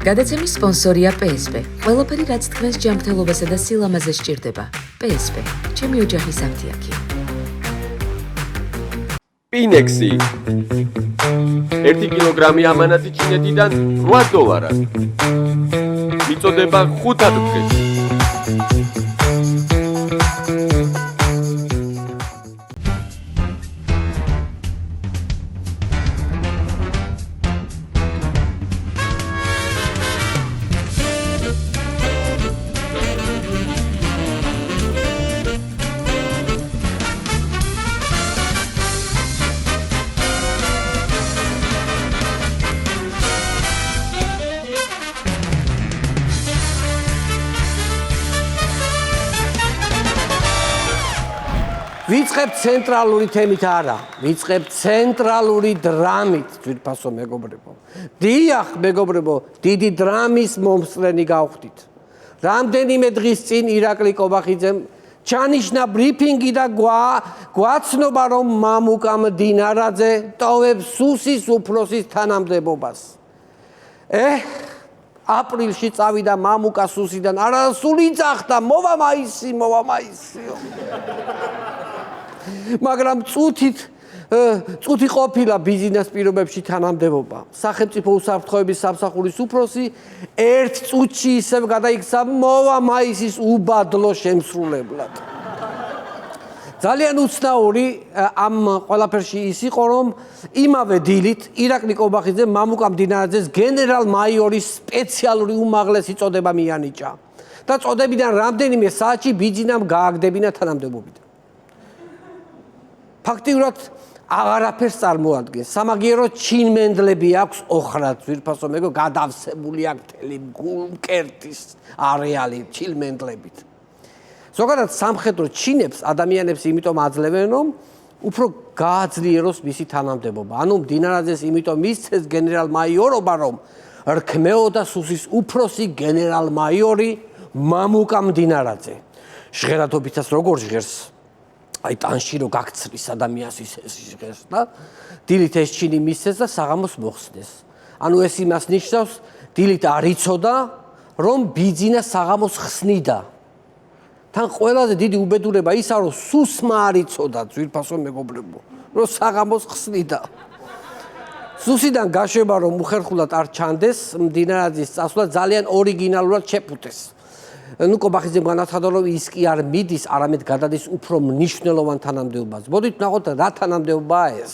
გადაცემის სპონსორია PSP. ყველაფერი რაც თქვენს ჯანმრთელობასა და სილამაზე სჭირდება. PSP. ჩემი ოჯახის აფთიაქი. Pinexi 1 კილოგრამი ამანათი ჩინეთიდან $8. მიწოდება 5 დღეში. ვიწყებ ცენტრალური თემით არა, ვიწყებ ცენტრალური დრამით, ძვირფასო მეგობრებო. დიახ, მეგობრებო, დიდი დრამის მომსვლელი გავხდით. რამდენიმე დღის წინ ირაკლი კობახიძემ ჩანიშნა ბრიფინგი და გვაცნობა, რომ მამუკამ დინარაძე ტოვებს სუსის უფროსის თანამდებობას. აპრილში წავიდა მამუკა სუსიდან, არა სული წახდა, მოვა მაისიო. მაგრამ წუთი ყოფილა ბიზნეს პირობებში თანამდებობა. სახელმწიფო უსაფრთხოების სამსახურის უფროსი ერთ წუთში ისევ გადაიქცა მოვა მაისის უბადლო შემსრულებლად. ძალიან უცნაური ამ ყველაფერში ის იყო, რომ იმავე დილით ირაკლი კობახიძე მამუკა დინარაძეს გენერალ-მაიორის სპეციალური უმაღლესი წოდება მიანიჭა და წოდებიდან რამდენიმე საათში ბიძინამ გააგდებინა თანამდებობიდან. ფაქტიურად აღარაფერს წარმოადგენს. სამაგიერო ჩინმენდლები აქვს ოხრად, ძვირფასო მეგო, გადავსებული აქ მთელი გულმკერდის არეალი ჩინმენდლებით. ზოგადად სამხედრო ჩინებს ადამიანებს იმიტომ აძლევენ, რომ უფრო გააძლიეროს მისი თანამდებობა. ანუ დინარაძეს იმიტომ მისცეს გენერალ-მაიორობა, რომ რქმეოდა სუსის უფროსი გენერალ-მაიორი მამუკა დინარაძე. ჟღერადობითაც როგორ ჟღერს? აი ტანში რო გაქცრის ადამიანს ის ჟღერს და დილით ეს ჩინი მისცეს და საღამოს მოხსნეს. ანუ ეს იმას ნიშნავს, დილით არ იცოდა, რომ ბიძინა საღამოს ხსნიდა. თან ყველაზე დიდი უბედურება ისა, რომ სუსმა არ იცოდა, ძვირფასო მეგობრებო, რომ საღამოს ხსნიდა. სუსიდან გაშვება, რომ უხერხულად არ ჩანდეს, დინარაძის წასვლა ძალიან ორიგინალურად შეფუთეს. კობახიძემ განაცხადა, რომ ის კი არ მიდის, არამედ გადადის უფრო მნიშვნელოვან თანამდებობაზე. მოდით ვნახოთ, რა თანამდებობაა ეს.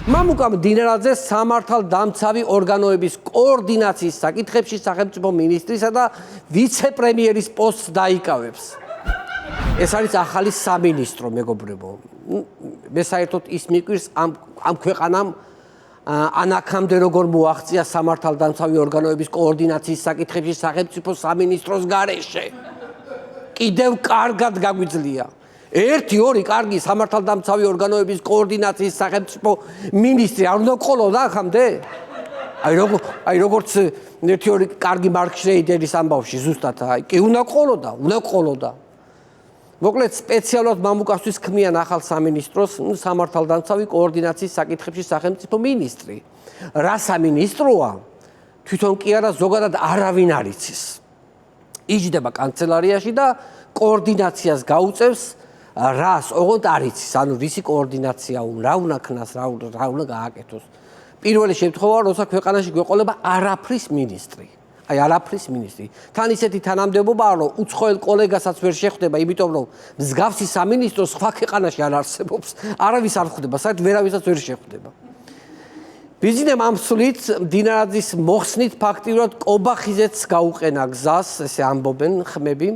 მამუკა დინარაძე სამართალდამცავი ორგანოების კოორდინაციის საკითხებში სახელმწიფო მინისტრისა და ვიცე-პრემიერის პოსტს დაიკავებს. ეს არის ახალი სამინისტრო, მეგობრებო. მე საერთოდ ის მიკვირს ამ ქვეყანამ ანაქამდე როგორ მოაღწია სამართალდამცავი ორგანოების კოორდინაციის საკითხებში სახელმწიფო სამინისტროს გარეშე. კიდევ კარგად გაგვიძლია. 1-2 კარგი სამართალდამცავი ორგანოების კოორდინაციის სახელმწიფო მინისტრი არ უნდა ყოლოდა აქამდე? აი როგორც 1-2 კარგი მარკ შრეიდერის ამბავში ზუსტად, კი უნდა ყოლოდა. მოკლედ სპეციალურად მამუკასთვის ქმნიან ახალ სამინისტროს სამართალდამცავი კოორდინაციის საკითხებში სახელმწიფო მინისტრი. რა სამინისტროა? თვითონ კი არა, ზოგადად არავინ არ იცის. იჯდება კანცელარიაში და კოორდინაციას გაუწევს, რას ოღონდ არ იცის, ანუ რისი კოორდინაცია რა უნდა ქნას, რა უნდა გააკეთოს. პირველი შემთხვევა, როცა ქვეყანაში გვეყოლება არაფრის მინისტრი. აი არაფრის მინისტრი. თან ისეთი თანამდებობაა, რომ უცხოელ კოლეგასაც ვერ შეხვდება, იმიტომ რომ მსგავსი სამინისტრო სხვა ქვეყანაში არ არსებობს. არავის არ ხვდება, საერთოდ ვერავისაც ვერ შეხვდება. ბიზნესმა ამ სულით დინარაძის მოხსნით ფაქტიურად კობახიძეც გაუყენა გზას, ესე ამბობენ ხმები.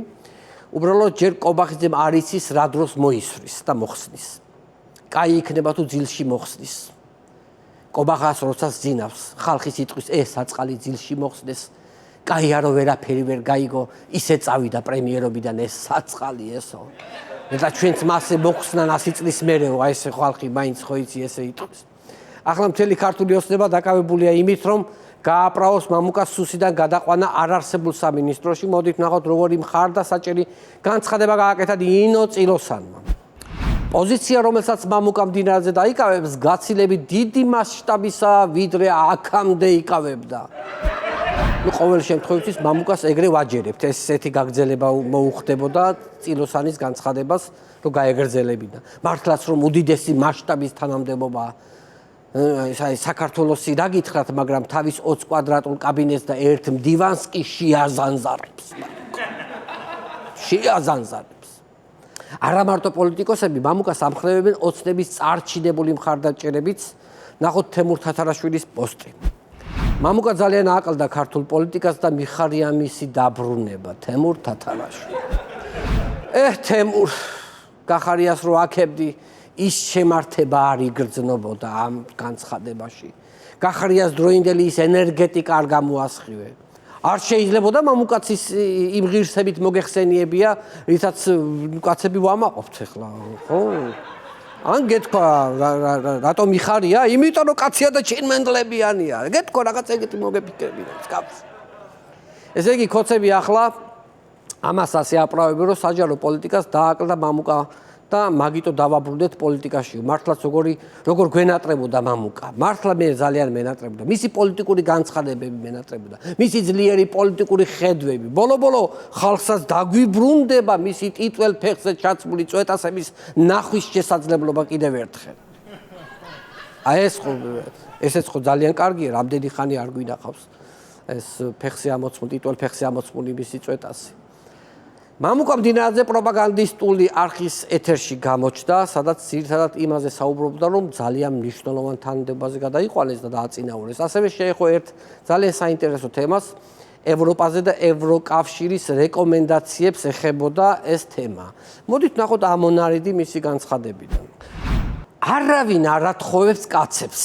უბრალოდ ჯერ კობახიძემ არ იცის რა დროს მოისვრის და მოხსნის. კაი იქნება თუ ძილში მოხსნის. კობახას როცა ძინავს, ხალხი სიტყვის ეს საწყალი ძილში მოხსნეს. კაი არო ვერაფერი ვერ გაიგო, ისე წავიდა პრემიერობიდან ეს საწყალი ესო. და ჩვენც მასე მოხსნა 100 წლის მერეო, აი ესე ხალხი მაინც ხო იცი ესე იტყვის. ახლა მთელი ქართული ოცნება დაკავებულია იმით, რომ გააправოს მამუკას სუსიდან გადაყვანა არარსებულ სამინისტროში. მოდით ვნახოთ, როგორი მხარდასაჭერი განცხადება გააკეთა ინო წილოსანმა. პოზიცია, რომელსაც მამუკა დინარაძე დაიკავებს, გაცილებით დიდი მასშტაბისა, ვიდრე აქამდე იკავებდა. ყოველ შემთხვევაში მამუკას ეგრე ვაჯერებთ. ესეთი გაგრძელება მოუხდებოდა წილოსანის განცხადებას, რომ გაეგრძელებინა. მართლაც რომ უდიდესი მასშტაბის თანამდებობა საქართველოსი რა გითხრათ, მაგრამ თავის 20 კვადრატულ კაბინეტს და ერთ მდივანს კი შეაზანზარებს. შეაზანზარებს. არა მარტო პოლიტიკოსები მამუკას ამხნევებენ ოცნების წარჩინებული მხარდაჭერებით, ნახოთ თემურ თათარაშვილის პოსტი. მამუკა ძალიან აყლდა ქართულ პოლიტიკას და მიხარია მისი დაბრუნება, თემურ თათარაშვილი. თემურ, გახარიას რო აქებდი, ის შემართება არ იგრძნობოდა ამ განცხადებაში. გახარიას დროინდელი ის ენერგეტიკა არ გამოასხივე. არ შეიძლებოდა მამუკაცის იმ ღირსებით მოგეხსენიებია, რითაც კაცები ვამაყობთ ახლა, ხო? ან გეთქვა რატო მიხარია? იმიტომ რომ კაცია და ჩინმენდლებიანია. გეთქვა რაღაც ეგეთი მოგეფიქრებინა სკაფს. ესე იგი ქოცები ახლა ამას ასე აპრავებენ, რომ საჯარო პოლიტიკას დააკლდა მამუკა და მაგიტო დავაბრუნდეთ პოლიტიკაში. მართლაც როგორ გვენატრებოდა მამუკა. მართლა მე ძალიან მენატრებოდა. მისი პოლიტიკური განცხადებები მენატრებოდა. მისი ძლიერი პოლიტიკური ხედვები. ბოლო-ბოლო ხალხსაც დაგვიბრუნდება მისი ტიტველ ფეხზე ჩაცმული წვეტასების ნახვის შესაძლებლობა კიდევ ერთხელ. ესეც ხო ძალიან კარგია, რამდენი ხანი არ გვინახავს ეს ფეხზე ამოწმული, ტიტველ ფეხზე ამოწმული მისი წვეტასი. მამუკა მდინარეზე პროპაგანდისტული არხის ეთერში გამოჩნდა, სადაც ძირითადად იმაზე საუბრობდა, რომ ძალიან მნიშვნელოვან თანამდებობაზე გადაიყვანეს და დააწინაურეს. ასევე შეეხო ერთ ძალიან საინტერესო თემას, ევროპაზე და ევროკავშირის რეკომენდაციებს ეხებოდა ეს თემა. მოდით ნახოთ ამონარიდი მისი განცხადებიდან. არავინ არ ათხოვებს კაცებს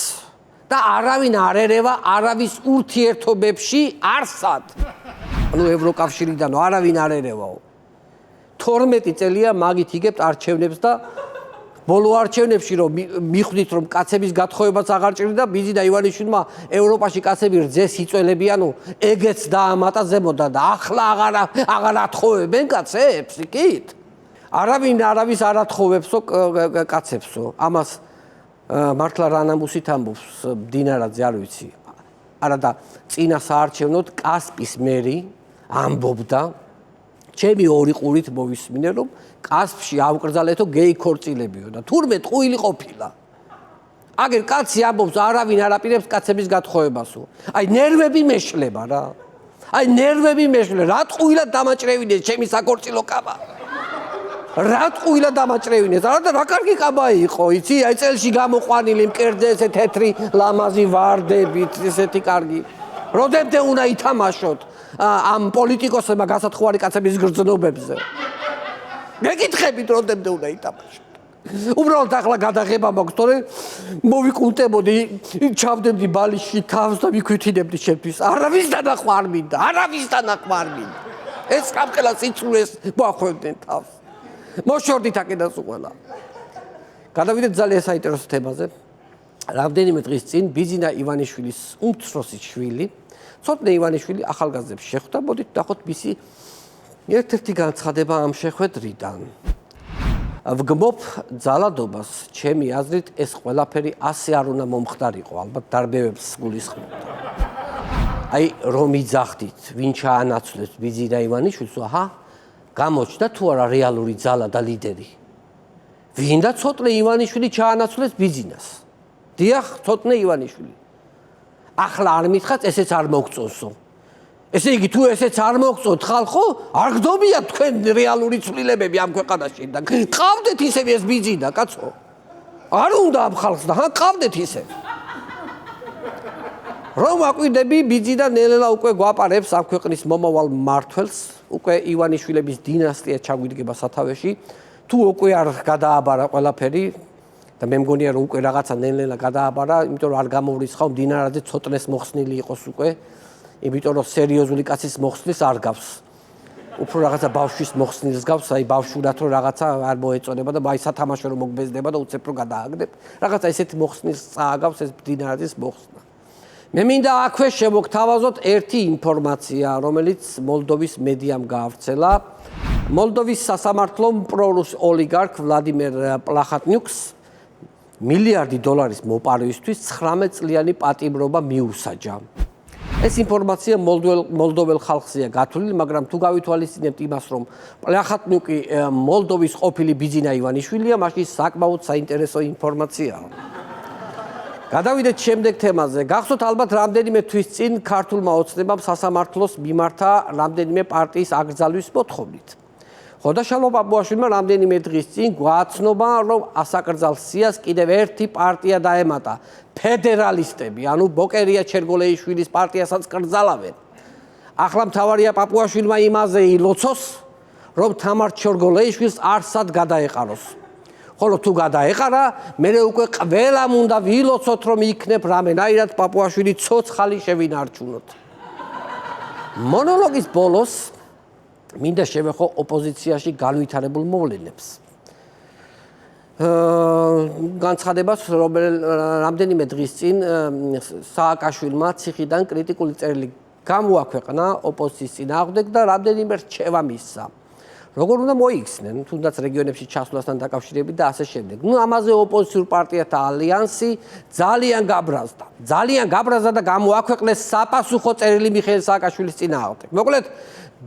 და არავინ არ ერევა არავის ურთიერთობებში არსად. ანუ ევროკავშირიდან არავინ არ ერევაო. 12 წელია მაგით იგებთ არჩევნებს და ბოლო არჩევნებში რომ მიხვდით რომ კაცების გათხოვებაც აღარ ჭირდა, ბიზი და ივანიშვილმა ევროპაში კაცები რძეს იწველებიანო, ეგეც დაამატა ზემოდან და ახლა აღარ ათხოვებენ კაცებს, იქით? არავინ არავის არ ათხოვებსო კაცებსო. ამას მართლა რანამუსით ამბობს მდინარაძე, არ ვიცი. არა და წინა საარჩევნოდ კასპის მერი ამბობდა, ჩემი ორი ყურით მოვისმინე, რომ კასპში ავკრძალეთო გეი ქორწილებიო და თურმე ტყუილი ყოფილა. აგერ კაცი ამბობს, არავინ არ აპირებს კაცების გათხოვებასო. აი ნერვები მეშლება რა. აი ნერვები მეშლება, რა ტყუილად დამაჭრევინეს ჩემი საქორწილო კაბა. რა ტყუილად დამაჭრევინეს. არა და რა კარგი კაბა იყო, იცი? აი წელში გამოყვანილი მკერდზე ესე თეთრი ლამაზი ვარდებით, ესეთი კარგი. როდემდე უნდა ითამაშოთ ამ პოლიტიკოსებმა გასათხოვარი კაცების გრძნობებზე. მეკითხებით როდემდე უნდა ითამაშოთ. უბრალოდ ახლა გადაღება მაქვს, თორე მოვიკუნტებოდი, ჩავდებდი ბალიში თავს და მიკვითინებდი ჩემთვის. არავის დანახვა არ მინდა, არავის დანახვა არ მინდა. ეს კამყელა სიცრუეს მოახვევდნენ თავს. მოშორდით აკედას უყველა. გადავიდეთ ძალიან საინტერესო თემაზე. რამდენიმე დღის წინ ბიზინა ივანიშვილის უმცროსი შვილი, ცოტნე ივანიშვილი ახალგაზრდებს შეხვდა, მოდით ნახოთ მისი ერთ-ერთი განცხადება ამ შეხვედრიდან. ვგმობ ძალადობას, ჩემი აზრით ეს ყველაფერი ასე არ უნდა მომხდარიყო, ალბათ დარბევებს გულისხმობდა. აი რომ იძახდით, ვინ ჩაანაცვლებს ბიზინა ივანიშვილს, აჰა, გამოჩნდა თუ არა რეალური ძალა და ლიდერი. ვინ და ცოტნე ივანიშვილი ჩაანაცვლებს ბიზინას. დიახ, ცოტნე ივანიშვილი. ახლა არ მითხართ, ესეც არ მოგწონსო. ესე იგი, თუ ესეც არ მოგწონთ ხალხო, არ გდობიათ თქვენ რეალური ცვლილებები ამ ქვეყანაში და ყავდეთ ისევ ეს ბიზინა, კაცო. არ უნდა ამ ხალხს და ყავდეთ ისევ. რომ აკვირდები, ბიზინა ნელ-ნელა უკვე გვაპარებს ამ ქვეყნის მომავალ მმართველს, უკვე ივანიშვილების დინასტია ჩაგვიდგება სათავეში, თუ უკვე არ გადააბარა ყველაფერი და მე მგონია რომ უკვე რაღაცა ნელ-ნელა გადააბარა, იმიტომ რომ არ გამოვრიცხავ მდინარაძე ცოტნეს მოხსნილი იყოს უკვე, იმიტომ რომ სერიოზული კაცის მოხსნის არ გავს. უფრო რაღაცა ბავშვის მოხსნილს გავს, აი ბავშვურად რომ რაღაცა არ მოეწონება და აი სათამაშო რომ მოგბეზდება და უცებ რომ გადააგდებ. რაღაცა ესეთი მოხსნილს წააგავს ეს მდინარაძის მოხსნა. მე მინდა აქვე შემოგთავაზოთ ერთი ინფორმაცია, რომელიც მოლდოვის მედიამ გაავრცელა. მოლდოვის სასამართლომ პრორუს ოლიგარქ ვლადიმერ პლახატნიუკს $1 მილიარდი მოპარვისთვის 19 წლიანი პატიმრობა მიუსაჯა. ეს ინფორმაცია მოლდოվել ხალხზეა გათვლილი, მაგრამ თუ გავითვალისწინებთ იმას, რომ პლახატნიუკი მოლდოვის ყოფილი ბიძინა ივანიშვილია, მაშინ საკმაოდ საინტერესო ინფორმაციაა. გადავიდეთ შემდეგ თემაზე. გახსოვთ ალბათ რამდენიმე თვის წინ ქართულმა ოცნებამ სასამართლოს მიმართა რამდენიმე პარტიის აკრძალვის მოთხოვნით. ხოდაშალო პაპუაშვილმა რამდენიმე დღის წინ გვაცნობა, რომ ასაკრძალ სიას კიდევ ერთი პარტია დაემატა, ფედერალისტები, ანუ ბოკერია ჩერგოლეიშვილის პარტიასაც კრძალავენ. ახლა მთავარია პაპუაშვილმა იმაზე ილოცოს, რომ თამარ ჩერგოლეიშვილს არსად გადაეყაროს. ხოლო თუ გადაეყარა, მერე უკვე ყველამ უნდა ვილოცოთ, რომ იქნებ რამენაირად პაპუაშვილი ცოცხალი შევინარჩუნოთ. მონოლოგის ბოლოს მინდა შევეხო ოპოზიციაში განვითარებულ მოვლენებს. განცხადებას, რამდენიმე დღის წინ სააკაშვილმა ციხიდან კრიტიკული წერილი გამოაქვეყნა ოპოზიციის წინააღმდეგ და რამდენიმე რჩევა მისცა. როგორ უნდა მოიქცნენ, თუნდაც რეგიონებში ჩასვლასთან დაკავშირებით და ასე შემდეგ. ამაზე ოპოზიციურ პარტიათა ალიანსი ძალიან გაბრაზდა და გამოაქვეყნეს საპასუხო წერილი მიხეილ სააკაშვილის წინააღმდეგ. მოკლედ,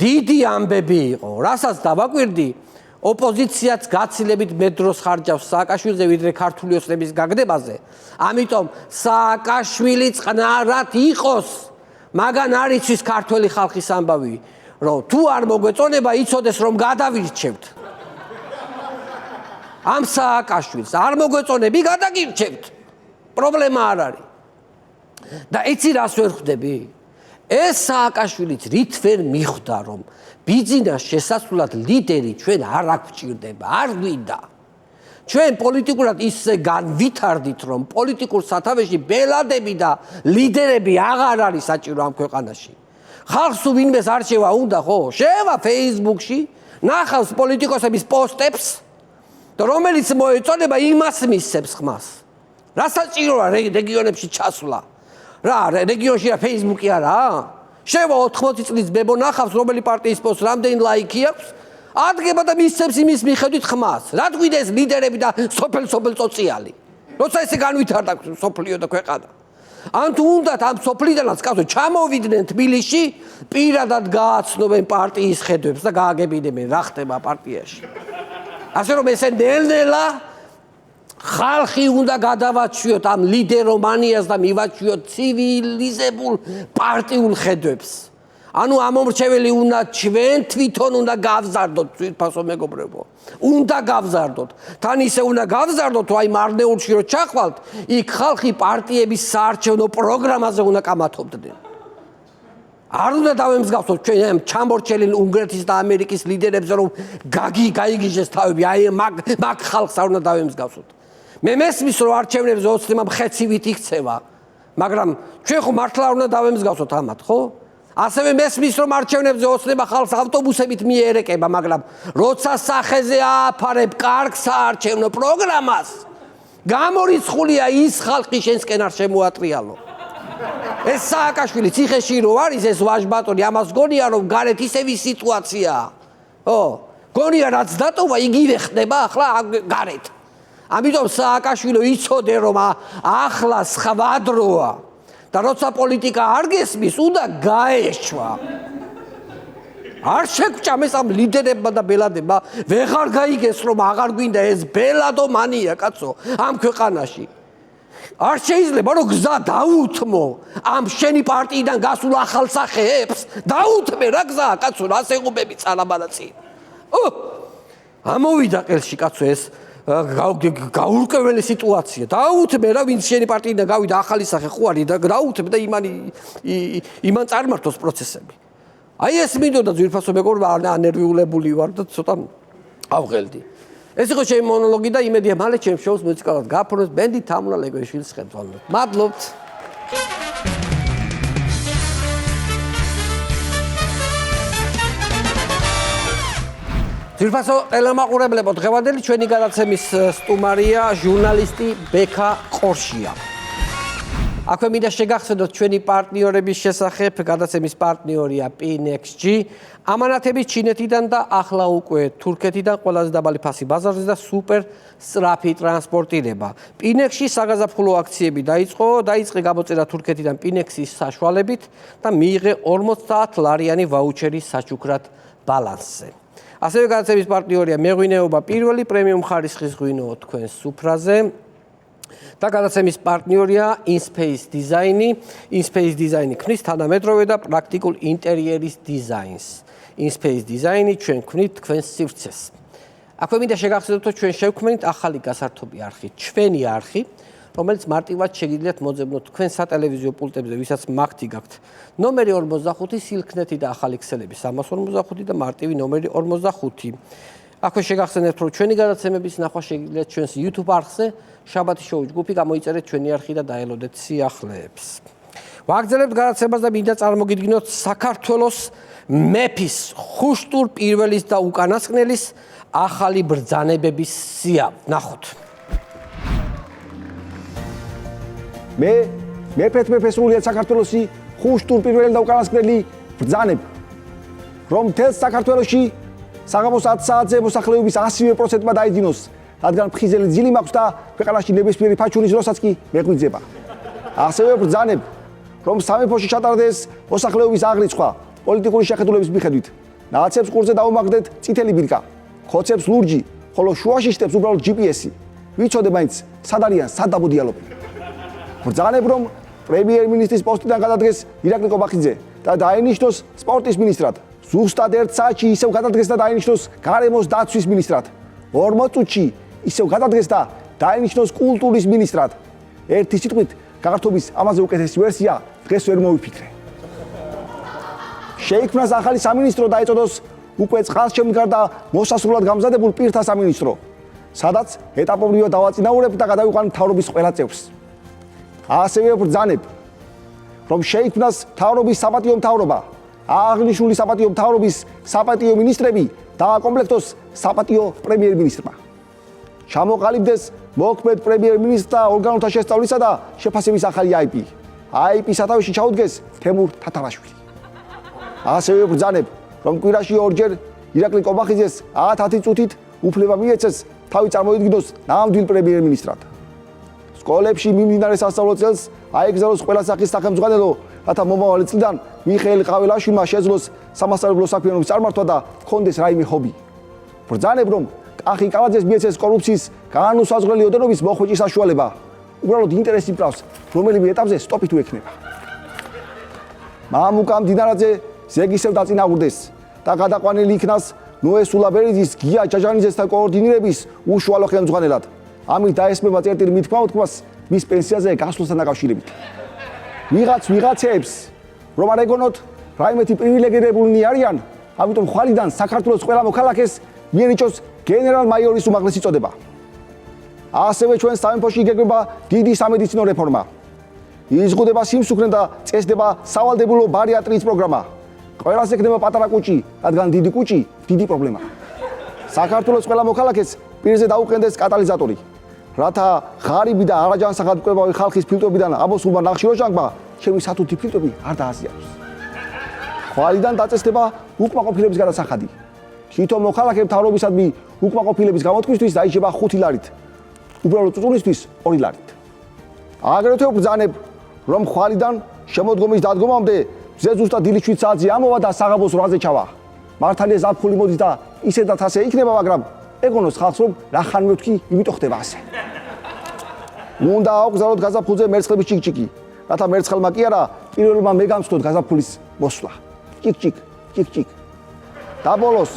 დიდი ამბები იყო, რასაც დავაკვირდი, ოპოზიციაც გაცილებით მეტ დროს ხარჯავს სააკაშვილზე, ვიდრე ქართული ოცნების გაგდებაზე. ამიტომ სააკაშვილი წყნარად იყოს, მაგან არ იცის ქართველი ხალხის ამბავი. რომ თუ არ მოგვეწონება, იცოდეს რომ გადავირჩევთ. ამ სააკაშვილს არ მოგვეწონები, გადაგირჩევთ. პრობლემა არ არის. და იცი რას ვერ ხვდები? ეს სააკაშვილიც რით ვერ მიხვდა, რომ ბიძინას შესასვლელად ლიდერი ჩვენ არ გვჭირდება, არ გვინდა. ჩვენ პოლიტიკურად ისე განვითარდით, რომ პოლიტიკურ სათავეში ბელადები და ლიდერები აღარ არის საჭირო ამ ქვეყანაში. ხალხს თუ ვინმეს არჩევა უნდა, ხო? შევა Facebook-ში, ნახავს პოლიტიკოსების პოსტებს და რომელიც მოეწონება, იმას მისცემს ხმას. რა საჭიროა რეგიონებში ჩასვლა? რა, რეგიონში რა Facebook-ი არაა? შევა 80 წლის ბებო ნახავს, რომელი პარტიის პოსტს რამდენი ლაიქი აქვს, ადგება და მისცემს იმის მიხედვით ხმას. რა თქვია ეს ლიდერები და სოფელ წოწიალი? როცა ესე განვითარდა სოფლიო და ქვეყანა. ან თუ უნდათ ამ სოფლიდანაც კაცო ჩამოვიდნენ თბილისში, პირადად გააცნობენ პარტიის ხედვებს და გააგებინებენ რა ხდება პარტიაში. ასე რომ ესე ნელ-ნელა ხალხი უნდა გადავაჩვიოთ ამ ლიდერომანიას და მივაჩვიოთ ცივილიზებულ პარტიულ ხედვებს. ანუ ამომრჩეველი უნდა ჩვენ თვითონ უნდა გავზარდოთ, ძვირფასო მეგობრებო. უნდა გავზარდოთ. თან ისე უნდა გავზარდოთ, აი მარნეულში რო ჩახვალთ, იქ ხალხი პარტიების საარჩევნო პროგრამაზე უნდა კამათობდნენ. არ უნდა დავემსგავსოთ ჩვენ ამ ჩამორჩენილ უნგრეთის და ამერიკის ლიდერებზე, რომ გაიგიჟეს თავები, აი მაგ ხალხს არ უნდა დავემსგავსოთ. მე მესმის რომ არჩევნებზე ოცნებამ ხეცივით იქცევა, მაგრამ ჩვენ ხო მართლა არ უნდა დავემსგავსოთ ამათ, ხო? ასევე მესმის რომ არჩევნებზე ოცნება ხალხს ავტობუსებით მიერეკება, მაგრამ როცა სახეზე ააფარებ კარგ საარჩევნო პროგრამას, გამორიცხულია ის ხალხი შენსკენ არ შემოატრიალო. ეს სააკაშვილი ციხეში რო არის, ეს ვაჟბატონი, ამას გონია რომ გარეთ ისევი სიტუაციაა. ო, გონია რაც დატოვა, იგივე ხდება ახლა გარეთ. ამიტომ სააკაშვილი იცოდე რომ ახლა სხვა დროა. და როცა პოლიტიკა არ გესმის, უნდა გაეშვა. არ შეგვჭამეს ამ ლიდერებმა და ბელადებმა, ვეღარ გაიგეს რომ აღარ გვინდა ეს ბელადომანია, კაცო, ამ ქვეყანაში. არ შეიძლება რომ გზა დაუთმო ამ შენი პარტიიდან გასულ ახალ სახეებს, დაუთმე რა გზაა, კაცო, რას ეღობები წალაბანაცი. ამოვიდა ყელში, კაცო, ეს გაურკვეველი სიტუაცია. დაუთმე რა, ვინც შენი პარტიიდან გავიდა ახალი სახე ხო არის და დაუთმე და იმან წარმართოს პროცესები. აი ეს მინდოდა ძვირფასო მეგობრებო, ანერვიულებული ვარ და ცოტა ავღელდი. ეს იყო ჩემი მონოლოგი და იმედია მალე ჩემს შოუს მუსიკალად გაფორმოს ბენდი თამულა ლეგოიშვილის ხელმძღვანელობით. მადლობთ. ძვირფასო ტელემაყურებლებო, დღევანდელი ჩვენი გადაცემის სტუმარია ჟურნალისტი ბექა ყორშია. აქვე მინდა შეგახსენოთ ჩვენი პარტნიორების შესახებ, გადაცემის პარტნიორია PNXG, ამანათების ჩინეთიდან და ახლა უკვე თურქეთიდან ყველაზე დაბალი ფასი ბაზარზე და სუპერ სწრაფი ტრანსპორტირება. PNXG საგაზაფხულო აქციები დაიწყე გამოწერა თურქეთიდან PNXG-ის საშუალებით და მიიღე 50 ლარიანი ვაუჩერი საჩუქრად ბალანსზე. ასევე გადაცემის პარტნიორია მეღვინეობა პირველი პრემიუმ ხარისხის ღვინო თქვენს სუფრაზე. და გადაცემის პარტნიორია InSpace Design-ი. InSpace Design-ი ქმნის თანამედროვე და პრაქტიკულ ინტერიერის დიზაინს. InSpace Design-ი ჩვენ ქმნით თქვენს სივრცეს. აქვე მინდა შეგახსენოთ, რომ ჩვენ შევქმნით ახალი გასართობი არხი, ჩვენი არხი, რომელიც მარტივად შეგიძლიათ მოძებნოთ თქვენ სატელევიზიო პულტებზე, ვისაც მაგთი გაქვთ. ნომერი 45 სილქნეთი და ახალი ქსელები 345 და მარტივი ნომერი 45. აქვე შეგახსენებთ, რომ ჩვენი გადაცემების ნახვა შეგიძლიათ ჩვენს YouTube არხზე, შაბათის შოუ ჯგუფი გამოიწერეთ ჩვენი არხი და დაელოდეთ სიახლეებს. ვაგრძელებთ გადაცემას და მინდა წარმოგიდგინოთ საქართველოს მეფის, ხუშტურ პირველის და უკანასკნელის ახალი ბრძანებების სია. ნახოთ. მე მეფეს სრულიად საქართველოსი ხუშტურ პირველი და უკანასკნელი ბრძანებ, რომ მთელს საქართველოში საღამოს 10 საათზე მოსახლეობის 100%-მა დაიძინოს, რადგან ფხიზელი ძილი მაქვს და ქვეყანაში ნებისმიერი ფაჩურის დროსაც კი მეღვიძება. ასევე ბრძანებ, რომ სამეფოში ჩატარდეს მოსახლეობის აღრიცხვა პოლიტიკური შეხედულების მიხედვით. ნაცებს ყურზე დაუმაგდეთ წითელი ბირკა, ხოცებს ლურჯი, ხოლო შუაში შტებს უბრალოდ GPS-ი. ვიცოდე მაინც სად არიან, სად დაბოდიალობენ. ბრძანებ, რომ პრემიერ-მინისტრის პოსტიდან გადადგეს ირაკლი კობახიძე და დაინიშნოს სპორტის მინისტრად. ზუსტად 1 საათში ისევ გადადგეს და დაინიშნოს გარემოს დაცვის მინისტრად. 40 წუთში ისევ გადადგეს და დაინიშნოს კულტურის მინისტრად. ერთი სიტყვით, გართობის ამაზე უკეთესი ვერსია დღეს ვერ მოვიფიქრე. შეიქმნას ახალი სამინისტრო და ეწოდოს უკვე წყალშემდგარ და მოსასრულად გამზადებულ პირთა სამინისტრო, სადაც ეტაპობრივად დავაწინაურებ და გადავიყვან მთავრობის ყველა წევრს. ასევე ბრძანებ, რომ შეიქმნას მთავრობის საპატიო მთავრობა, აღნიშნული საპატიო მთავრობის საპატიო მინისტრები დააკომპლექტოს საპატიო პრემიერ-მინისტრმა. ჩამოყალიბდეს მოქმედ პრემიერ-მინისტრთა ორგანოთა შესწავლისა და შეფასების ახალი IP. IP სათავეში ჩაუდგეს თემურ თათარაშვილი. ასევე ბრძანებ, რომ კვირაში 2 ჯერ ირაკლი კობახიძეს 10 წუთით უფლება მიეცეს თავი წარმოიდგინოს ნამდვილ პრემიერ-მინისტრად. სკოლებში მიმდინარე სასწავლო წელს აეგზავნოს ყველა სახის სახელმძღვანელო, რათა მომავალი წლიდან მიხეილ ყაველაშვილმა შეძლოს სამასწავლებლო საქმიანობის წარმართვა და ჰქონდეს რაიმე ჰობი. ბრძანებ, რომ კახი კალაძეს მიეცეს კორუფციის განუსაზღვრელი ოდენობის მოხვეჭის საშუალება. უბრალოდ ინტერესი მკლავს, რომელიმე ეტაპზე სტოპი თუ ექნება. მამუკა მდინარაძე ზეგისევ დაწინაურდეს და გადაყვანილი იქნას ნოე სულაბერიძის, გია ჯაჯანიძესთან კოორდინირების უშუალო ხელმძღვანელად. ამით დაესმება წერტილი მითქმა უთქმას მის პენსიაზე გასვლასთან დაკავშირებით. ვიღაცებს რომ არ ეგონოთ რაიმეთი პრივილეგირებულნი არიან, ამიტომ ხვალიდან საქართველოს ყველა მოქალაქეს მიენიჭოს გენერალ-მაიორის უმაღლესი წოდება. ასევე ჩვენ სამეფოში იგეგმება დიდი სამედიცინო რეფორმა. იზღუდება სიმსუქნე და წესდება სავალდებულო ბარიატრიის პროგრამა. ყველას ექნება პატარა კუჭი, რადგან დიდი კუჭი დიდი პრობლემაა. საქართველოს ყველა მოქალაქეს პირზე დაუყენდეს კატალიზატორი, რათა ღარიბი და არაჯანსაღად მკვლევარი ხალხის ფილტვებიდან ამოსულმა ნახშირორჟანგმა ჩემი სათუთი ფილტვები არ დააზიანოს. ხვალიდან დაწესდება უკმაყოფილების გადასახადი. თვითონ მოქალაქე მთავრობისადმი უკმაყოფილების გამოთქმისთვის დაიჭება 5 ლარით, უბრალოდ წუწუნისთვის 2 ლარით. აგრეთვე ბრძანებ, რომ ხვალიდან შემოდგომის დადგომამდე მზე ზუსტად დილის 7 საათზე ამოვა და საღამოს 8-ზე ჩავა. მართალია ზაფხული მოდის და ისედაც ასე იქნება, მაგრამ ეგონოს ხალხს, რომ რახანმე ვთქვი, იმიტომ ხდება ასე. უნდა აღვგზავნოთ გაზაფხულზე მერცხლების ჭიკჭიკი, რათა მერცხლმა კი არა, პირველმა მე გამცნოთ გაზაფხულის მოსვლა. ჭიკჭიკ. და ბოლოს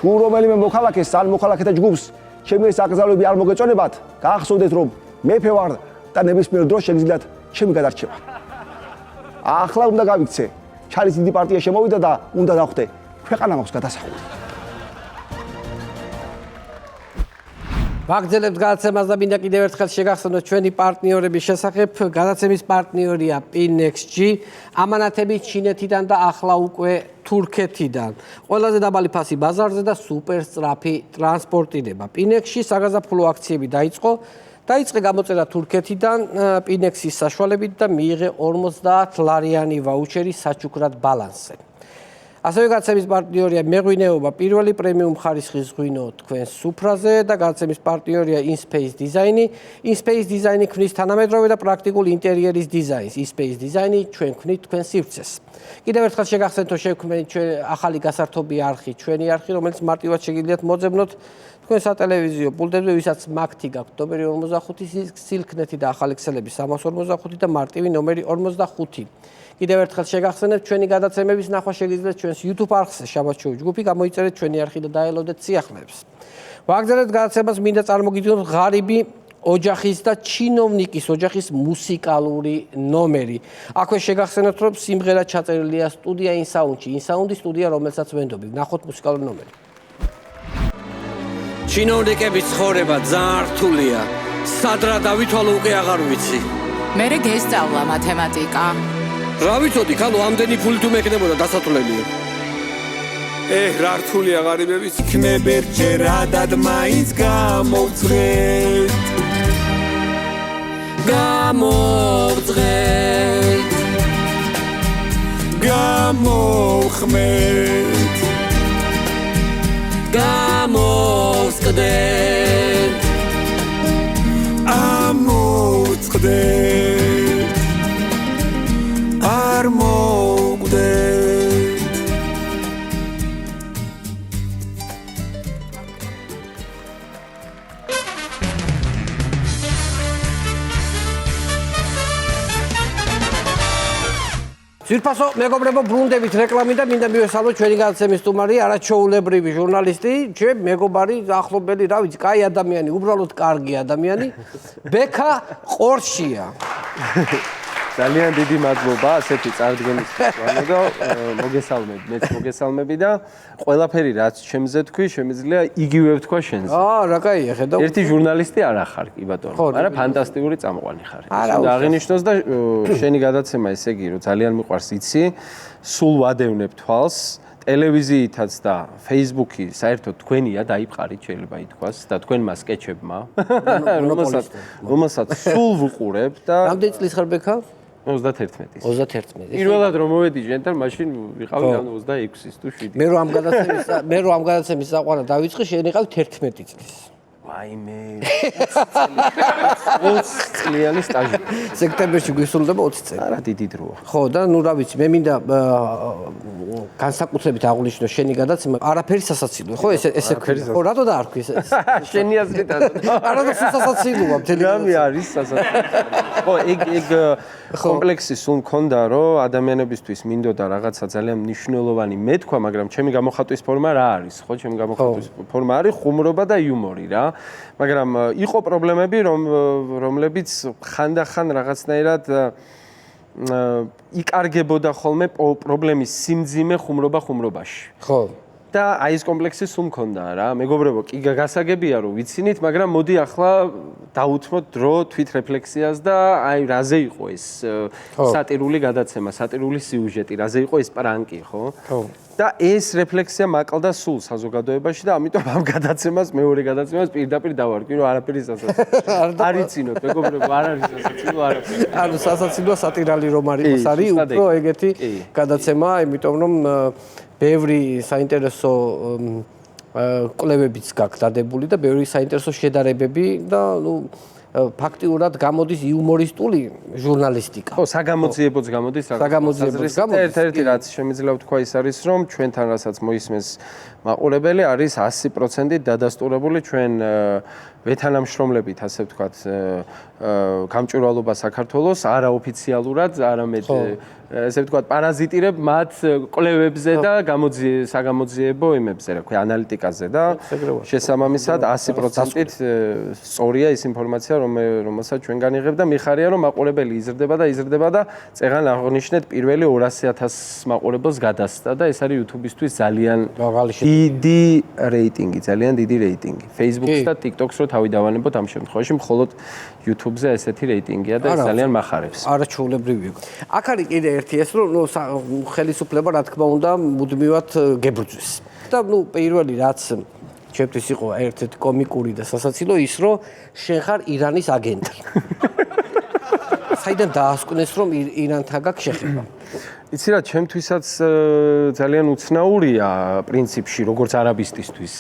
თუ რომელიმე მოქალაქეს ან მოქალაქეთა ჯგუფს ჩემი ეს აკრძალვები არ მოგეწონებათ, გაახსოვდეთ, რომ მეფე ვარ და ნებისმიერ დროს შეგიძლიათ ჩემი გადარჩევა. ახლა უნდა გავიქცე, ჩალის დიდი პარტია შემოვიდა და უნდა დავხვდე, ქვეყანა მაქვს გადასახული. ვაგრძელებთ გადაცემას და მინდა კიდევ ერთხელ შეგახსენოთ ჩვენი პარტნიორების შესახებ. გადაცემის პარტნიორია PNXG, ამანათების ჩინეთიდან და ახლა უკვე თურქეთიდან. ყველაზე დაბალი ფასი ბაზარზე და სუპერ სწრაფი ტრანსპორტირება. PNXG საგაზაფხულო აქციები დაიწყო დაიწყე გამოწერა თურქეთიდან პინექსის საშუალებით და მიიღე 50 ლარიანი ვაუჩერი საჩუქრად ბალანსზე. ასევე გაცემის პარტნიორია მეღვინეობა პირველი პრემიუმ ხარისხის ღვინო თქვენს სუფრაზე და გაცემის პარტნიორია InSpace Design-ი. InSpace Design-ი ქმნის თანამედროვე და პრაქტიკულ ინტერიერის დიზაინს. InSpace Design-ი ჩვენ ქმნით თქვენ სივრცეს. კიდევ ერთხელ შეგახსენთ, რომ შევქმნით ჩვენ ახალი გასართობი არხი, ჩვენი არხი, რომელიც მარტივად შეგიძლიათ მოძებნოთ თქვენ სატელევიზიო პულტებზე, ვისაც მაგთი გაქვთ ნომერი 45, სილქნეთი და ახალი ქსელები 345 და მარტივი ნომერი 45. კიდევ ერთხელ შეგახსენებთ, ჩვენი გადაცემების ნახვა შეგიძლიათ ჩვენს YouTube არხზე შაბათ-შოუ ჯგუფი, გამოიწერეთ ჩვენი არხი და დაელოდეთ სიახლეებს. ვაგზავნეთ გადაცემას მინდა წარმოგიდგენოთ ღარიბი ოჯახის და ჩინოვნიკის ოჯახის მუსიკალური ნომერი. აქვე შეგახსენებთ, რომ სიმღერა ჩაწერილია სტუდია InSound-ში, InSound-ის სტუდია, რომელსაც ვენდობი. ნახოთ მუსიკალური ნომერი. ჩინოვნიკების ცხოვრება ძალიან რთულია. სად რა დავითვალო უკვე აღარ ვიცი. მე გესწავლა მათემატიკა. რა ვიცოდი, ხალო ამდენი ფული თუ მექნებოდა დასათვლელია. რა რთულია ღარიბების იქნებერ ჯერადად მაინც გამოვძღეთ. გამოვძღეთ. გამოვხმეთ. გამოვსკდეთ. ამოვწყდეთ. არ მოვკვდეთ. ძვირფასო მეგობრებო, ბრუნდებით რეკლამიდან მინდა მივესალმოთ ჩვენი გადაცემის სტუმარი, არაჩვეულებრივი ჟურნალისტი, ჩემ მეგობარი, ახლობელი, რა ვიცი, კაი ადამიანი, უბრალოდ კარგი ადამიანი, ბექა ყორშია. ძალიან დიდი მადლობა ასეთი წარდგენისთვის და მოგესალმები, მეც მოგესალმები და ყველაფერი რაც ჩემზე თქვი, შემიძლია იგივე ვთქვა შენზე. რა კაია, ხედავ. ერთი ჟურნალისტი არ ახარ კი ბატონო, მაგრამ ფანტასტიკური წამყვანი ხარ. და აღინიშნოს და შენი გადაცემა ესე იგი, რომ ძალიან მიყვარს იცი, სულ ვადევნებ თვალს. ტელევიზიითაც და Facebook-ი საერთოდ თქვენია დაიფყარით შეიძლება ითქვას და თქვენმა სკეჩებმა, რომელსაც სულ ვუყურებ და რამდენი წლის ხარ ბექა? 31-ის. 31. პირველად რომ მოვედი ჟენთან, მაშინ ვიყავი ან 26-ის თუ 7-ის. მე რო ამ გადაცემის საყვარად დავიწყე, შენ იყავ 11 წლის. ვაიმე. 20 წლიანი სტაჟი. სექტემბერში გვისრულდება 20 წელი. არა, დიდი დროა. ხო, და ნუ რა ვიცი, მე მინდა განსაკუთრებით აღვნიშნო შენი გადაცემა, არაფერი სასაცილოა, ხო, ესე ხო, რატო დაარქვი ეს? შენი აზრით არა და სასაცილოა მთელი. გამი არის სასაცილო. ხო, ეგ კომპლექსი სულ მქონდა, რომ ადამიანებისთვის მინდოდა რაღაცა ძალიან მნიშვნელოვანი მეთქვა, მაგრამ ჩემი გამოხატვის ფორმა რა არის, ხო, ჩემი გამოხატვის ფორმა არის ხუმრობა და იუმორი რა. მაგრამ იყო პრობლემები, რომლებიც ხანდახან რაღაცნაირად იკარგებოდა ხოლმე პრობლემის სიმძიმე ხუმრობაში. ხო. და აი ეს კომპლექსი სულ მქონდა რა. მეგობრებო, კი გასაგებია რომ ვიცინით, მაგრამ მოდი ახლა დავუთმოთ დრო თვითრეფლექსიას და აი რაზე იყო ეს სატირული გადაცემა, სატირული სიუჟეტი, რაზე იყო ეს პრანკი, ხო? ხო. და ეს რეფლექსია მაყლდა სულ საზოგადოებაში და ამიტომ ამ გადაცემას, მეორე გადაცემას პირდაპირ დავარქვი, რომ არაფერი სასაცილო. არ იცინოთ, მეგობრებო, არ არის სასაცილო არაფერი. ანუ სასაცილო სატირალი რომ არის, უფრო ეგეთი გადაცემა, იმიტომ რომ ბევრი საინტერესო კვლევებიც გაქვს დადებული და ბევრი საინტერესო შედარებები და ნუ ფაქტიურად გამოდის იუმორისტული ჟურნალისტიკა. ხო, საგამოძიებოც გამოდის რაღაც. საგამოძიებოც გამოდის. ერთ-ერთი რაც შემიძლია ვთქვა ის არის, რომ ჩვენთან რასაც მოისმენს მაყურებელი არის 100% დადასტურებული ჩვენ ვეთანამშრომლებით, ასე ვთქვათ, გამჭვირვალობა საქართველოს არაოფიციალურად, არამედ ესე ვთქვათ, პარაზიტირებ მათ კვლევებზე და საგამოძიებო იმებზე, რა ქვია, ანალიტიკაზე და შესაბამისად 100%-ით სწორია ის ინფორმაცია, რომელსაც ჩვენ განიღებ და მიხარია, რომ მაყურებელი იზრდება და წეგან აღნიშნეთ პირველი 200,000 მაყურებელს გადასცა და ეს არის YouTube-ისთვის ძალიან დიდი რეიტინგი, ძალიან დიდი რეიტინგი. Facebook-ს და TikTok-ს რო თავი დავანებოთ ამ შემთხვევაში, მხოლოდ YouTube-ზე ესეთი რეიტინგია და ეს ძალიან მახარებს. არაჩვეულებრივია. აქ არის კიდე ერთი ეს, რომ ხელისუფლება, რა თქმა უნდა, მუდმივად გებრძვის. და ნუ პირველი რაც ჩემთვის იყო ერთ-ერთი კომიკური და სასაცილო ის, რომ შენ ხარ ირანის აგენტი. საიდან დაასკვნეს, რომ ირანთან გაქვს შეხება? იცი რა, ჩემთვისაც ძალიან უცნაურია პრინციპში, როგორც არაბისტისთვის.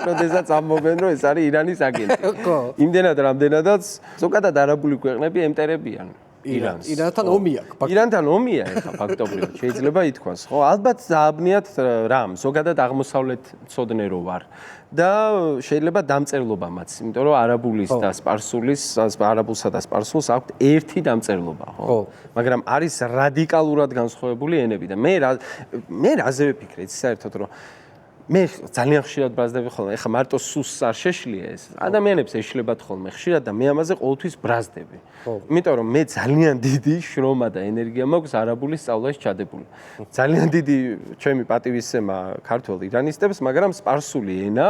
როდესაც ამბობენ, რომ ეს არის ირანის აგენტი. ხო. იმდენად რამდენადაც ზოგადად არაბული ქვეყნები ემტერებიან ირანს. ირანთან ომი აქვს. ირანთან ომია ეხა ფაქტობრივად შეიძლება ითქვას, ხო? ალბათ დააბნიათ რამ, ზოგადად აღმოსავლეთ მცოდნე რო ვარ და შეიძლება დამწერლობამაც, იმიტომ რომ არაბულის და სპარსულის, არაბულსა და სპარსულს აქვს ერთი დამწერლობა, ხო? მაგრამ არის რადიკალურად განსხვავებული ენები და მე რაზე ვფიქრე, საერთოდ რომ მე ძალიან ხშირად ბრაზდები ხოლმე, ეხა მარტო სუსს არ შეშლია ეს. ადამიანებს ეშლებათ ხოლმე ხშირად და მე ამაზე ყოველთვის ბრაზდები. იმიტომ რომ მე ძალიან დიდი შრომა და ენერგია მაქვს არაბულის სწავლაში ჩადებული. ძალიან დიდი ჩემი პატივისცემა ქართველ ირანისტებს, მაგრამ სპარსული ენა,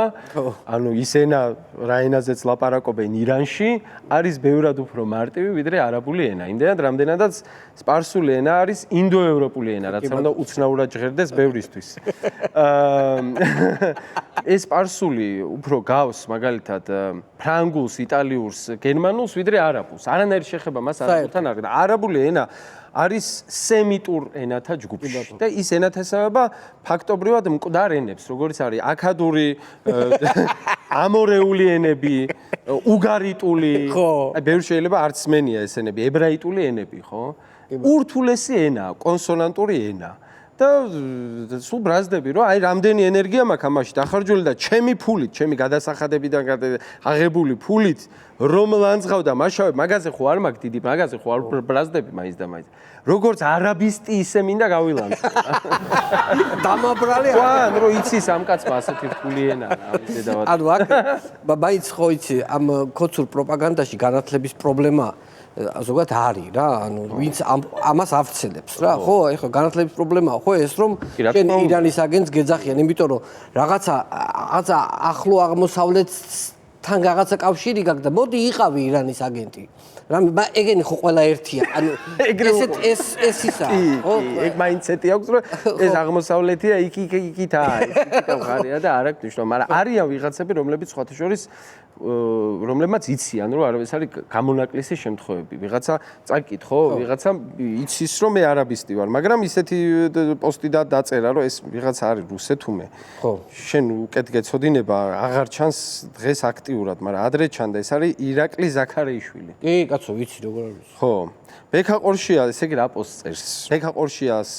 ანუ ის ენა, რა ენაზეც ლაპარაკობენ ირანში, არის ბევრად უფრო მარტივი ვიდრე არაბული ენა. იმდენად რამდენადაც სპარსული ენა არის ინდოევროპული ენა, რაც უნდა უცნაურად ჟღერდეს ბევრისთვის. ეს სპარსული უფრო გავს მაგალითად ფრანგულს, იტალიურს, გერმანულს ვიდრე არაბულს. არანაირი შეხება მას არაბულთან არ აქვს. არაბული ენა არის სემიტურ ენათა ჯგუფში და ის ენათესავება ფაქტობრივად მკვდარ ენებს, როგორც არის აქადური, ამორეული ენები, უგარიტული, აი ბევრი შეიძლება არც მენია ეს ენები, ებრაიტული ენები, ხო? ურთულესი ენაა, კონსონანტური ენა. და სულ ბრაზდები, რომ აი რამდენი ენერგია მაქვს ამაში დახარჯული და ჩემი ფულით, ჩემი გადასახადებიდან აღებული ფულით რომ ლანძღავ და მაშავებ, მაგაზე ხო არ მაქვს დიდი, მაგაზე ხო არ ბრაზდები მაინც და მაინც. როგორც არაბისტი ისე მინდა გავილანძღო. დამაბრალე ხო, ანუ რომ იცის ამ კაცმა ასეთი რთული ენა, ამის დედავად. ანუ აქ მაინც ხო იცი, ამ ქოცურ პროპაგანდაში განათლების პრობლემა ზოგადად არის რა, ანუ ვინც ამას ავცელებს რა, ხო, ეხლა განათლების პრობლემაა ხო ეს რომ შენ ირანის აგენტს გეძახიან, იმიტომ რომ რაღაცა ახლო აღმოსავლეთთან რაღაცა კავშირი გაქვს და მოდი იყავი ირანის აგენტი. რამე ეგენი ხო ყველა ერთია. ანუ ეს ისაა, ხო? ეგ მაინც ეტი აქვს რომ ეს აღმოსავლეთია, იქითაა, იქითაა ღარია და არ აქვს ნიშნობა, მაგრამ არიან ვიღაცები, რომლებიც სხვათა შორის რომლებმაც იციან რომ ეს არის გამონაკლისი შემთხვევები. ვიღაცა წაკით ხო, ვიღაცა იცის რომ მე არაბისტი ვარ, მაგრამ ისეთი პოსტი დაწერა რომ ეს ვიღაცა არის რუსეთუმე. ხო. შენ უკეთ გეცოდინება, აღარ ჩანს დღეს აქტიურად, მაგრამ ადრე ჩანდა, ეს არის ირაკლი ზაქარეიშვილი. კი, კაცო, ვიცი როგორ არის. ხო. ბექა ყორშია, ესე იგი რა პოსტს წერს. ბექა ყორშიას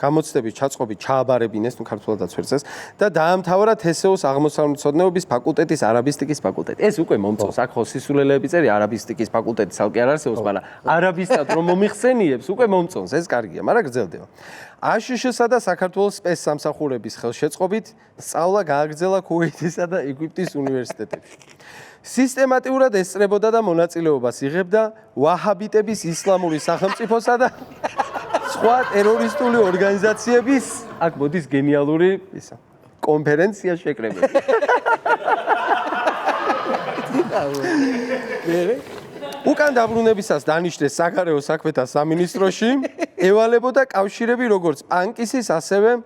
გამოცდების ჩაწყობი ჩააბარებინეს, ნუ ქართულადაც ვერ წეს და დაამთავრა თესეოს აღმოსავლეთმცოდნეობის ფაკულტეტის არაბისტიკის ფაკულტეტი. ეს უკვე მომწონს, აქ ხო სისულელეები წერი არაბისტიკის ფაკულტეტი ცალკე არ არსებობს, მაგრამ არაბისტად რომ მომიხსენიებს, უკვე მომწონს, ეს კარგია, მაგრამ გრძელდება. აშშ-სა და საქართველოს სპეცსამსახურების ხელშეწყობით სწავლა გააგრძელა ქუვეითისა და ეგვიპტის უნივერსიტეტებში. სისტემატიურად ესწრებოდა და მონაწილეობას იღებდა ვაჰაბიტების ისლამური სახელმწიფოსა და სხვა ტერორისტული ორგანიზაციების, აქ მოდის გენიალური ისა, კონფერენცია შეკრებები. უკან დაბრუნებისას დანიშნეს საგარეო საქმეთა სამინისტროში, ევალებოდა კავშირები როგორც პანკისის, ასევე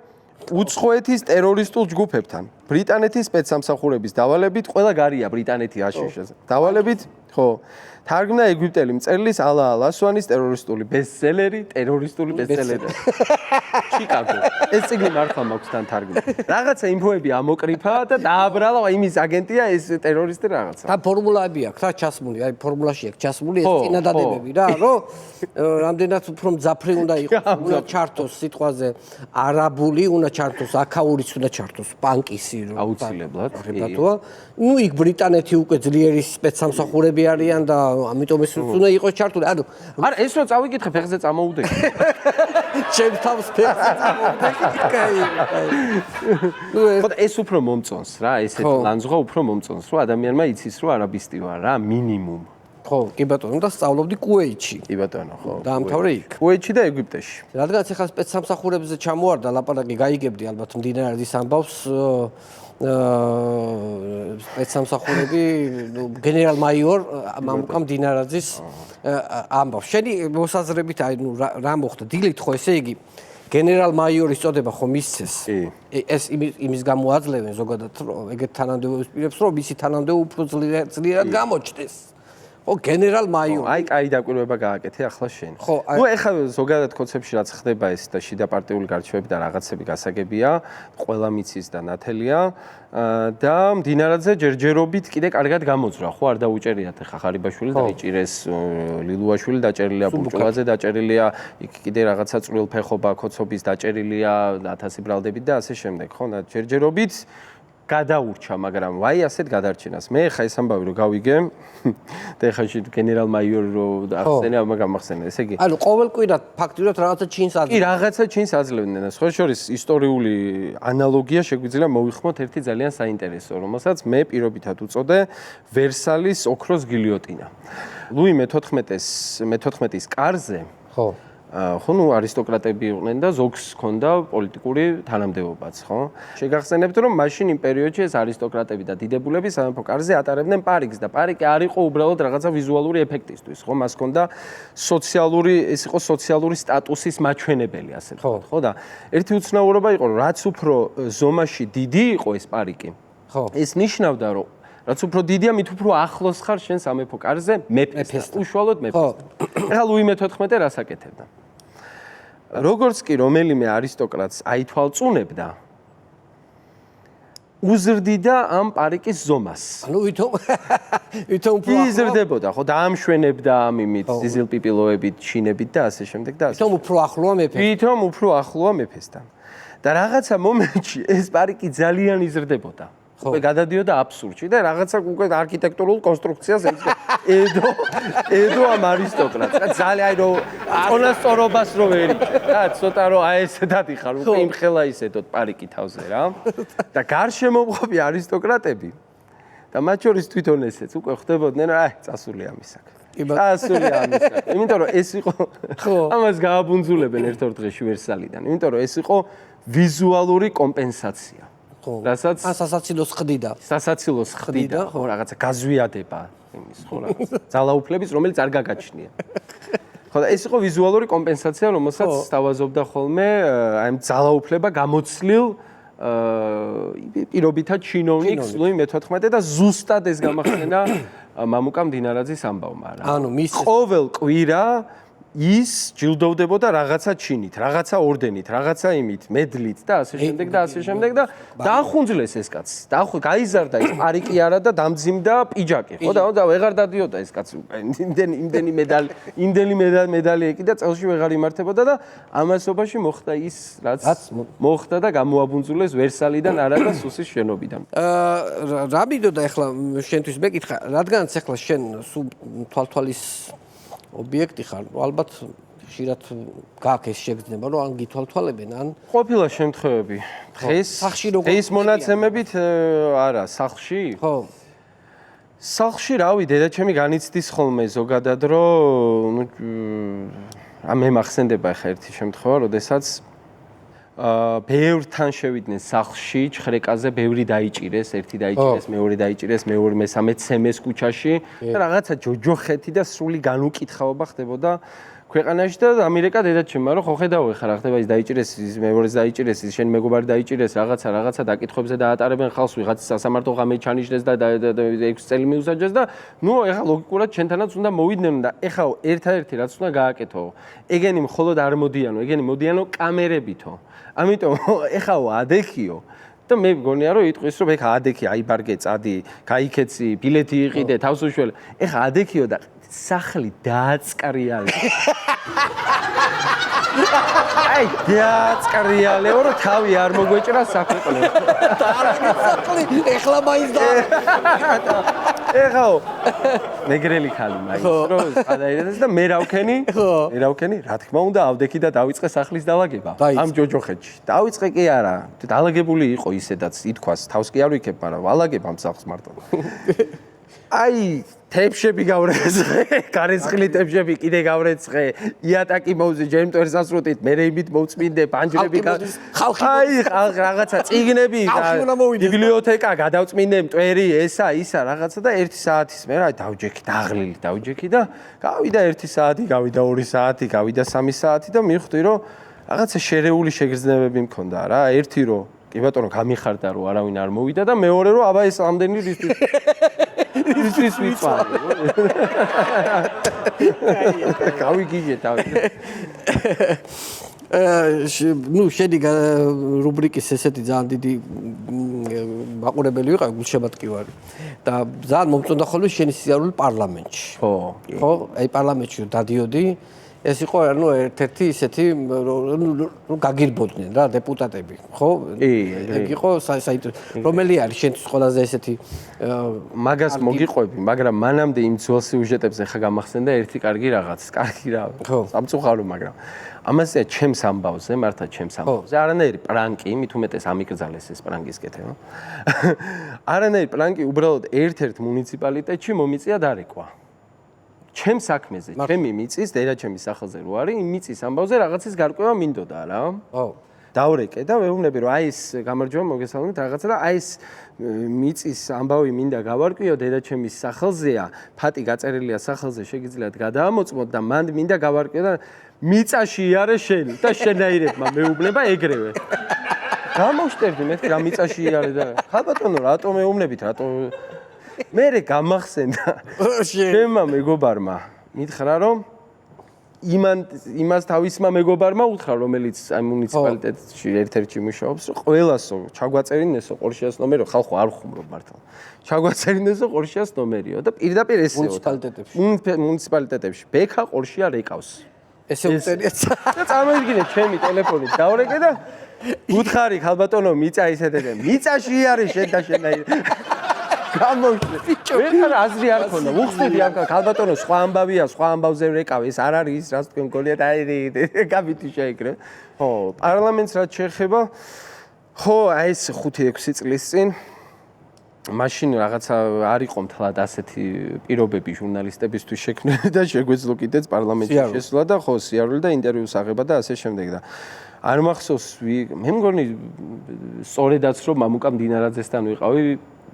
უცხოეთის ტერორისტულ ჯგუფებთან. ბრიტანეთის სპეცსამსახურების დავალებით, ყველა გარია ბრიტანეთი აშშ-ზე. დავალებით, ხო. თარგმნა ეგვიპტელი მწერლის ალა ალასვანის ტერორისტული ბესტსელერი, ტერორისტული ბესტსელერი. ჩიკაგო. ეს წიგნი მართლა მაქვს თან თარგმნა. რაღაცა ინფოები ამოკრიფა და დააბრალა, იმის აგენტია ეს ტერორისტი რაღაცა. და ფორმულები აქვს, რა ჩასმული, აი ფორმულაში აქვს ჩასმული ეს წინადადებები რა, რომ რამდენად უფრო მძაფრი უნდა იყოს, უნდა ჩართოს სიტყვაზე არაბული, უნდა ჩართოს აქაურიც, უნდა ჩართოს პანკისი, რომ აუცილებლად. ნუ იქ ბრიტანეთი უკვე ძლიერი სპეცსამსახურები არიან და ამიტომ ეს უნდა იყოს ჩართული. ანუ არა, ეს რო წავიკითხე, ფეხზე წამოუდექი. ჩემ თავს ფეხზე წამოუდექი. კაი. ხო, ეს უფრო მომწონს რა, ესეთი ლანძღვა უფრო მომწონს, რომ ადამიანმა იცის, რომ არაბისტი ვარ რა, მინიმუმ. ხო, კი ბატონო, და სწავლობდი კუვეითში. კი ბატონო, ხო. დაამთავრე იქ. კუვეითში და ეგვიპტეში. რადგანაც ახლა სპეცსამსახურებზე ჩამოვარდა ლაპარაკი, გაიგებდი ალბათ მდინარეების ამბავს. სპეცსამსახურები, გენერალ მაიორ მამუკა მდინარაძის ამბავს. შენი მოსაზრებით, აი, ნუ რა მოხდა? დილით ხო, ესე იგი, გენერალ-მაიორის წოდება ხომ მისცეს. კი. ეს იმის გამოაძლევენ ზოგადად რომ ეგეთ თანამდებობის პირებს რომ მისი თანამდებობა უფრო ძლიერად გამოჩნდეს. ხო, გენერალ-მაიორი. აი, კაი დაკვირვება გააკეთე ახლა შენ. ხო, ნუ ეხლა ზოგადად კონცეფტში რაც ხდება ეს და შიდა პარტიული გარჩევები და რაღაცები გასაგებია, ყველა მიცის და ნათელია და მდინარაძე ჯერჯერობით კიდე კარგად გამოძრა, ხო, არ დაუჭერიათ ეხლა ხარიბაშვილი დაიჭირეს, ლილუაშვილი დაჭერილია, ბურჭულაძე დაჭერილია, იქ კიდე რაღაცა წვრილფეხობა, ქოცობის დაჭერილია, 1000 ბრალდებით და ასე შემდეგ, ხო, და ჯერჯერობით გადაურჩა, მაგრამ ვაი ასეთ გადარჩენას. მე ხა ეს ამბავი რო გავიგე და ხა შე გენერალ-მაიორი რო ახსენე, მაგრამ ახსენე, ესე იგი. ანუ ყოველ კვირად ფაქტიურად რაღაცა ჩინს აძლევენ. კი, რაღაცა ჩინს აძლევდნენ. სხვა შორის ისტორიული ანალოგია შეგვიძლია მოვიხმოთ ერთი ძალიან საინტერესო, რომელსაც მე პირობითად უწოდე ვერსალის ოქროს გილიოტინა. ლუი მე-14-ის კარზე ხო. ხო, ნუ არისტოკრატები იყვნენ და ზოგს ჰქონდა პოლიტიკური თანამდებობაც, ხო? შეგახსენებთ, რომ მაშინ იმ პერიოდში ეს არისტოკრატები და დიდებულები სამეფო კარზე ატარებდნენ პარიკს და პარიკი არ იყო უბრალოდ რაღაცა ვიზუალური ეფექტისთვის, ხო? მას ჰქონდა სოციალური სტატუსის მაჩვენებელი, ასე ვთქვათ, ხო? და ერთი უცნაურობა იყო, რომ რაც უფრო ზომაში დიდი იყო ეს პარიკი, ხო. ეს ნიშნავდა, რომ რაც უფრო დიდია, მით უფრო ახლოს ხარ შენ სამეფო კარზე მეფესთან. უშუალოდ მეფესთან. ეხლა ლუი მე-14 რას აკეთებდა? როგორც კი რომელიმე არისტოკრატს აითვალწუნებდა, უზრდიდა ამ პარიკის ზომას. ანუ ვითომ იზრდებოდა, ხო, და ამშვენებდა ამ იმით, ზიზილპიპილოებით, ჩინებით და ასე შემდეგ და ასე. ვითომ უფრო ახლოა მეფესთან. ვითომ უფრო ახლოა მეფესთან. და რაღაცა მომენტში ეს პარიკი ძალიან იზრდებოდა. უკვე გადადიოდა აბსურდში და რაღაცა უკვე არქიტექტურულ კონსტრუქციას ედო ამ არისტოკრატს. და ძალიან აი რომ წონასწორობას რო ვერიჭე. და ცოტა რომ აი ესეთად იხარ, უკვე იმხელა ისედოთ პარიკი თავზე რა. და გარშემომყოფი არისტოკრატები და მათ შორის თვითონ ესეც უკვე ხდებოდნენ, აი წასული ამისაკ. წასული ამისაკ. იმიტომ რომ ეს იყო ამას გააბუნძულებენ ერთ-ორ დღეში ვერსალიდან. იმიტომ რომ ეს იყო ვიზუალური კომპენსაცია. რასაც სასაცილოს ხდიდა. სასაცილოს ხდიდა, ხო, რაღაცა გაზვიადება იმის, ხო, რაღაცა ძალაუფლების, რომელიც არ გაგაჩნია. ხო, და ეს იყო ვიზუალური კომპენსაცია, რომელსაც სთავაზობდა ხოლმე აი ამ ძალაუფლება გამოცლილ პირობითად ჩინოვნიკს ლუი მე-14 და ზუსტად ეს გამახსენა მამუკა მდინარაძის ამბავმა რა. ანუ მის ყოველ კვირა ის ჯილდოვდებოდა რაღაცა ჩინით, რაღაცა ორდენით, რაღაცა იმით, მედლით და ასე შემდეგ და ასე შემდეგ და დაახუნძლეს ეს კაცი. გაიზარდა ის პარიკი არა და დამძიმდა პიჯაკი, ხო და ვეღარ დადიოდა ეს კაცი. იმდენი медали ეკიდა წელში ვეღარ იმართებოდა და ამასობაში მოხდა ის, რაც მოხდა და გამოაბუნძულეს ვერსალიდან არა და სუსის შენობიდან. რა მიდოდა ახლა შენთვის მეკითხა, რადგანაც ახლა შენ სულ თვალთვალის ობიექტი ხარ, ალბათ ხშირად გაქვს ეს შეგრძნება, რომ ან გითვალთვალებენ, ან ყოფილა შემთხვევები. დღეს მონაცემებით არა, სახლში? ხო. სახლში რავი, დედაჩემი განიცდის ხოლმე ზოგადად, რომ მე მახსენდება ახლა ერთი შემთხვევა, როდესაც ბევრთან შევიდნენ სახლში, ჩხრეკაზე ბევრი დაიჭირეს, ერთი დაიჭირეს, მეორე დაიჭირეს, მეორე მესამე ცემეს ქუჩაში და რაღაცა ჯოჯოხეთი და სრული განუკითხაობა ხდებოდა ქვეყანაში და ამირეკა დედაჩემმა რომ ხო ხედავ ხარ რა ხდება ის დაიჭირეს, ის მეორეს დაიჭირეს, ის შენ მეგობარი დაიჭირეს, რაღაცა დაკითხვებზე დაატარებენ ხალხს, ვიღაც სასამართლო ღამე ჩანიშნეს და 6 წელი მიუსაჯეს და ნუ ეხლა ლოგიკურად ჩვენთანაც უნდა მოვიდნენ და ეხლა ერთადერთი რაც უნდა გააკეთო, ეგენი მხოლოდ არ მოდიანო, ეგენი მოდიანო კამერებითო. ამიტომ ეხაო ადექიო და მე მგონია რომ იტყვის რომ ეხა ადექი აიბარგე წადი, გაიქეცი, ბილეთი იყიდე, თავს უშველე. ეხა ადექიო და სახლი დააწკრიალე. აი, დააწკრიალეო რომ თავი არ მოგვეჭრა საქვეყნო. სახლი ეხლა მაინც და ეხაო მეგრელი ხალი მაინც რომ გადაიდეს და მე რავქენი, რა თქმა უნდა ავდექი და დავიწყე სახლის დალაგება ამ ჯოჯოხეთში. დავიწყე კი არა, დალაგებული იყო ისედაც ითქვას, თავს კი არ ვიქებ, მაგრამ ვალაგებ ამ სახლს მარტო. აი, თეფშები გავრეცხე, გარესხილი თეფშები კიდე გავრეცხე, იატაკი მოვზე ჯემტვერს ასრუტით, მე იმით მოვწმინდე, პანჯრები აი, რაღაცა წიგნები, ბიბლიოთეკა გადავწმინდე, მტვერი, ესა, ისა, რაღაცა და 1 საათის მე რა დავჯექი, დაღლილი დავჯექი და გავიდა 1 საათი, გავიდა 2 საათი, გავიდა 3 საათი და მივხვდი რომ რაღაცა შერეული შეგრძნებები მქონდა რა. ერთი რომ კი ბატონო გამიხარდა რომ არავინ არ მოვიდა და მეორე რომ აბა ეს ამდენი ისთვის ვიწვარი. გავიგიჟე თავი. ну შედი რუბრიკის ესეთი ძალიან დიდი მაყურებელი ვიყავი გულშემატკივარი და ძალიან მომწონდა ხოლმე შენი სიარული პარლამენტში. ხო, აი პარლამენტში დადიოდი ეს იყო ну ერთ-ერთი ისეთი რომ გაგირბოდნენ რა დეპუტატები, ხო? ეგ იყო საინტერესო. რომელი არის შენთვის ყველაზე ესეთი მაგას მოგიყვები, მაგრამ მანამდე იმ ძველ სიუჟეტებზე ხა გამახსენდა ერთი კარგი რაღაც, კარგი რა. სამწუხარო, მაგრამ ამასეა ჩემს ამბავზე, მართლა ჩემს ამბავზე. არანაირი პრანკი, მით უმეტეს ამიკრძალეს ეს პრანკის კეთება. არანაირი პრანკი, უბრალოდ ერთ-ერთ მუნიციპალიტეტში მომიწია დარეკვა. ჩემ საქმეზე, ჩემი მიწის, დედაჩემის სახელზე რო არის, იმ მიწის ამბავზე რაღაცის გარკვევა მინდოდა რა. ხო. დავრეკე და ვეუბნები რომ აი ეს გამარჯობა მოგესალმებით რაღაცა და აი ეს მიწის ამბავი მინდა გავარკვიო დედაჩემის სახელზეა, ფატი გაწერილია სახელზე, შეგიძლიათ გადაამოწმოთ და მან მინდა გავარკვიო და მიწაში იარე შენი და შენაირებმა მეუბნება ეგრევე. გამოვშტერდი მეთქი რა მიწაში იარე და ხალბატონო რატო მეუბნებით, რატო მერე გამახსენდა ჩემმა მეგობარმა მითხრა რომ იმას თავისმა მეგობარმა უთხრა რომელიც აი მუნიციპალიტეტში ერთ-ერთში მუშაობს რომ ყველასო ჩაგვაწერინესო ყორშიას ნომერიო ხალხო არ ხუმრობ მართლა ჩაგვაწერინესო ყორშიას ნომერიო და პირდაპირ ესეო მუნიციპალიტეტებში ბექა ყორშია რეკავს ესე უწერიათ და წარმოიდგინე ჩემი ტელეფონით დავრეკე და უთხარი ხალბატონო მიწა ისეთები მიწაში არის შენ და შენაირი გამოვშე. ვერა აზრი არ ქონდა. უხსნედი ამ ქალბატონო სხვა ამბავია, სხვა ამბავზე რეკავ, ეს არ არის ის, რაც თქვენ გქონიათ, აი გაბითი შეიკრე. ხო, პარლამენტს რაც შეეხება, ხო, აი ეს 5-6 წლის წინ მაშინ რაღაცა არ იყო მთლად ასეთი პირობები ჟურნალისტებისთვის შექმნილი და შეგვეძლო კიდეც პარლამენტში შესვლა და ხო, სიარული და ინტერვიუს აღება და ასე შემდეგ და არ მახსოვს, მე მგონი სწორედაც რომ მამუკა მდინარაძესთან ვიყავი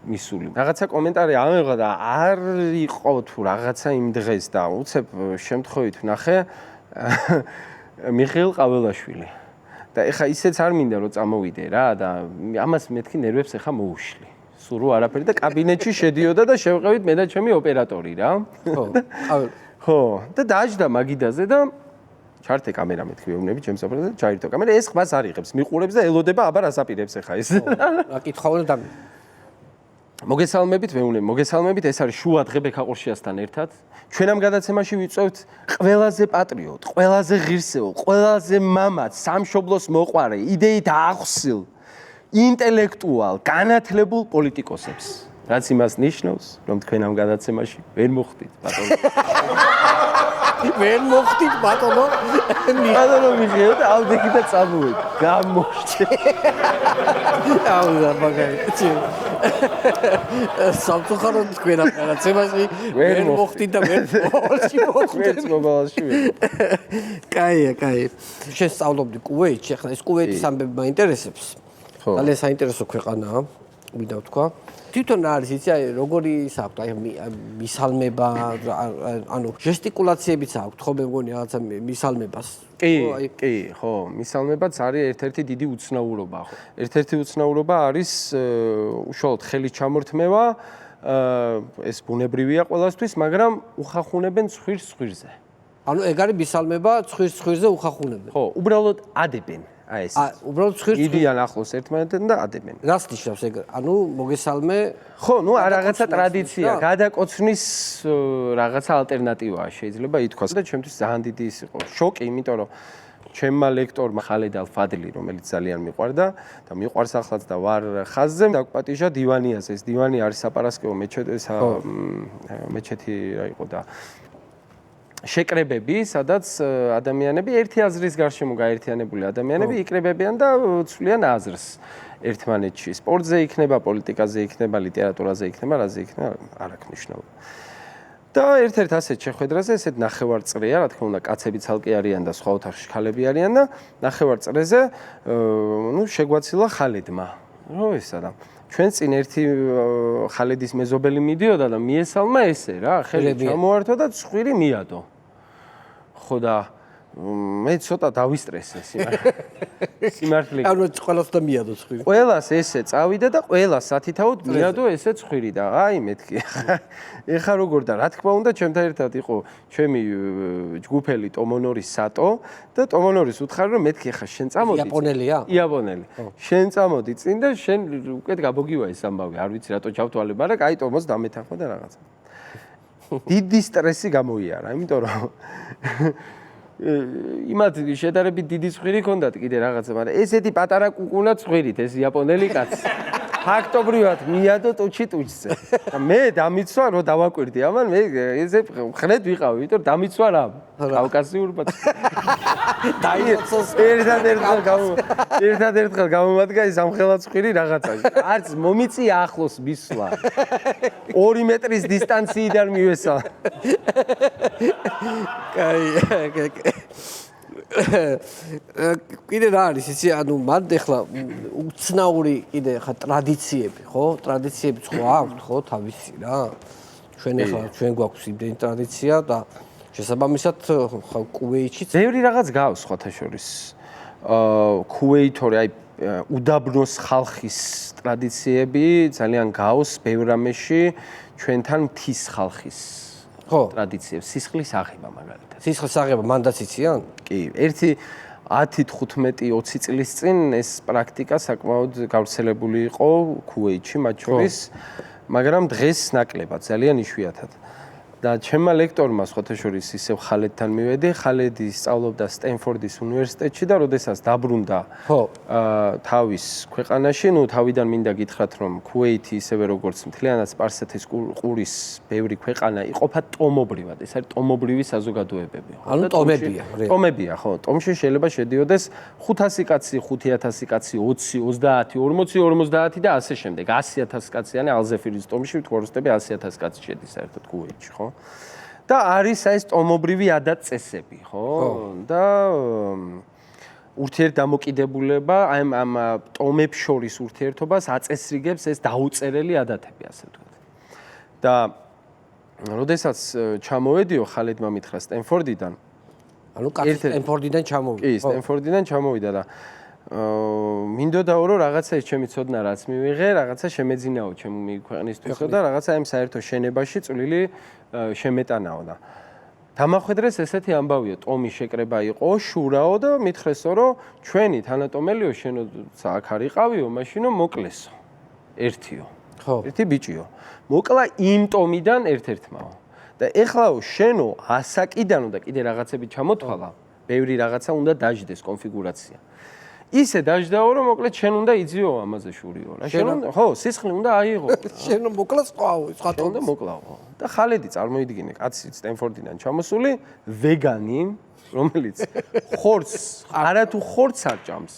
მისული. რაღაცა კომენტარი ამეღა და არ იყო თუ რაღაცა იმ დღეს და უცებ შემთხვევით ვნახე მიხეილ ყაველაშვილი. და ეხა ისეც არ მინდა რომ წამოვიდე რა და ამას მეთქი ნერვებს ეხა მოუშლი. სულ რო არაფერი და კაბინეტში შედიოდა და შევყევით მე და ჩემი ოპერატორი რა. ხო. ხო, და დაждდა მაგიდაზე და ჩართე კამერა მეთქი ვეუბნები ჩემს ოპერატორს ჩაირთო კამერა ეს ხმას არ იღებს მიყურებს და ელოდება აბა რას აპირებს ეხა ეს. რა კითხავენ და მოგესალმებით ვეუბნები მოგესალმებით ეს არის შუა დღე ბექაყორშიასთან ერთად ჩვენ ამ გადაცემაში ვიწევთ ყველაზე პატრიოტ, ყველაზე ღირსეულ, ყველაზე მამაც, სამშობლოს მოყვარე, იდეით აღსილ, ინტელექტუალ, განათლებულ პოლიტიკოსებს. რაც იმას ნიშნავს, რომ თქვენ ამ გადაცემაში ვერ მოხვდით, ბატონო. ვერ მოხვდით, ბატონო. ბატონო მიხეილ და ავდექი და წამოვედი. გამოშჩე. აუზა მაგარი. სამწუხაროდ თქვენ ამ გადაცემაში ვერ მოხვდით და ვერ მოხვდით. მობილაში. კაია, კაია. შესწავლობდი კუვეიტში, ახლა ეს კუვეიტის ამბები მაინტერესებს. ხო. ძალიან საინტერესო ქვეყანაა, მინდა ვთქვა. თვითონ არის იცი აი როგორი საქვთ აი მისალმება ანუ ჟესტიკულაციებიც აქვთ ხო მე მგონი რაღაცა მისალმებას კი ხო მისალმებაც არის ერთ-ერთი დიდი უცნაურობა ხო ერთ-ერთი უცნაურობა არის უშუალოდ ხელის ჩამორთმევა ეს ბუნებრივია ყველასთვის მაგრამ უხახუნებენ ცხვირს-ცხვირზე ანუ ეგ არის მისალმება ცხვირს-ცხვირზე უხახუნებენ ხო უბრალოდ ადებენ აი ეს უბრალოდ ცხვირს იდიან ახლოს ერთმანეთთან და ადებენ. რას ნიშნავს ეგ? ანუ მოგესალმე ხო, ნუ რაღაცა ტრადიცია, გადაკოცნის რაღაცა ალტერნატივაა შეიძლება ითქვას და ჩემთვის ძალიან დიდი ის იყო შოკი, იმიტომ რომ ჩემმა ლექტორმა ხალედ ალ-ფადლი, რომელიც ძალიან მიყვარდა და მიყვარს ახლაც და ვარ ხაზზე, დაგპატიჟა დივანიაზე. ეს დივანი არის საპარასკევო მეჩეთი რა იყო და შეკრებები, სადაც ადამიანები ერთი აზრის გარშემო გაერთიანებული ადამიანები იკრებებიან და ცვლიან აზრს ერთმანეთში. სპორტზე იქნება, პოლიტიკაზე იქნება, ლიტერატურაზე იქნება, რაზე იქნება, არ აქვს მნიშვნელობა. და ერთ-ერთ ასეთ შეხვედრაზე, ესეთ ნახევარწრეა, რა თქმა უნდა, კაცები ცალკე არიან და სხვა ოთახში ქალები არიან და ნახევარწრეზე, ნუ შეგვაცილა ხალედმა. რო ესა და ჩვენ წინ ერთი ხალედის მეზობელი მიდიოდა და მიესალმა ესე რა, ხელი ჩამოართვა და ცხვირი მიადო. ხო და მე ცოტა დავისტრესე სიმართლე. ანუ ყველას და მიადო ცხვირი. ყველას ესე წავიდა და ყველას სათითაოდ მიადო ესე ცხვირი და აი მეთქი. ეხა როგორ და რა თქმა უნდა ჩემთან ერთად იყო ჩემი ჯგუფელი ტომონორის სატო და ტომონორის უთხარი რომ მეთქი ეხა შენ წამოდი. იაპონელია? იაპონელი. შენ წამოდი წინ და შენ უკეთ გაბოგივა ეს ამბავი. არ ვიცი რატო ჩავთვალე, მაგრამ აი ტომოს დამეთანხმა და რაღაცა. დიდი სტრესი გამოიარა, იმიტომ რომ იმათ შედარებით დიდი ცხვირი ჰქონდათ კიდე რაღაცა, მაგრამ ესეთი პატარა კუკუნა ცხვირით ეს იაპონელი კაცი. ფაქტობრივად მიადო ტუჩი-ტუჩზე. და მე დამიცვა რომ დავაკვირდი, ამან მე ესე ხრედ ვიყავი, იმიტომ რომ დამიცვა რა კავკასიურმა. დაიოცოს ერთად-ერთხელ გამომადგა ის ამხელა ცხვირი რაღაცაში. არც მომიწია ახლოს მისვლა. 2 მეტრის დისტანციიდან მივესალ. კიდე რა არის იცი ანუ მანდ ახლა უცნაური კიდე ხა ტრადიციები ხო ტრადიციებიც ხო აქვთ ხო თავისი რა ჩვენ გვაქვს იმდენი ტრადიცია და შესაბამისად ხა კუვეიტშიც ბევრი რაღაც გავს სხვათა შორის ქუვეითური აი უდაბნოს ხალხის ტრადიციები ძალიან გავს ბევრ რამეში ჩვენთან მთის ხალხის ხო ტრადიციებს სისხლის აღება მაგალითად სისხლის აღება მანდაც იციან კი ერთი 10-15-20 წლის წინ ეს პრაქტიკა საკმაოდ გავრცელებული იყო ქუვეითში მათ შორის მაგრამ დღეს ნაკლებად ძალიან იშვიათად და ჩემმა ლექტორმა სხვათა შორის ისევ ხალედთან მივედი ხალედი სწავლობდა სტენფორდის უნივერსიტეტში და როდესაც დაბრუნდა თავის ქვეყანაში ნუ თავიდან მინდა გითხრათ რომ ქუვეითი ისევე როგორც მთლიანად სპარსეთის ყურის ბევრი ქვეყანა იყოფა ტომობრივად ეს არის ტომობრივი საზოგადოებები ანუ ტომებია ხო ტომში შეიძლება შედიოდეს 500 კაცი 5000 კაცი 20 30 40 50 და ასე შემდეგ 100000 კაციანი ალზეფირის ტომში თოროსტები 100000 კაცი შედის საერთოდ ქუვეითში ხო და არის ეს ტომობრივი ადათ-წესები, ხო? და ურთიერთდამოკიდებულება ამ ტომებს შორის ურთიერთობას აწესრიგებს ეს დაუწერელი ადათები, ასე ვთქვათ. და როდესაც ჩამოვედიო ხალედმა მითხრა სტენფორდიდან, ანუ კაცი სტენფორდიდან ჩამოვიდა. კი, სტენფორდიდან ჩამოვიდა და მინდოდაო რომ რაღაცა ეს ჩემი ცოდნა რაც მივიღე, რაღაცა შემეძინაო ჩემი ქვეყნისთვისო და რაღაცა იმ საერთო შენებაში წვლილი შემეტანაო და დამახვედრეს ესეთი ამბავიო, ტომი შეკრება იყო, შურაო და მითხრესო რომ ჩვენი თანატომელიო შენოცა აქ არიყავიო, მაშინო მოკლესო. ერთიო. ხო. ერთი ბიჭიო. მოკლა იმ ტომიდან ერთ-ერთმაო. და ეხლაო შენო ასაკიდან უნდა კიდე რაღაცები ჩამოთვალა, ბევრი რაღაცა უნდა დაждდეს კონფიგურაცია. ისე დაждაო რომ მოკლედ შენ უნდა იძიო ამაზე შურიო რა შენ ხო სისხლი უნდა აიღო შენ მოკლას ყავ სხვა უნდა მოკლავო და ხალედი წარმოიდგინე კაცი სტენფორდიდან ჩამოსული ვეგანი რომელიც ხორცს არათუ ხორცს არ ჭამს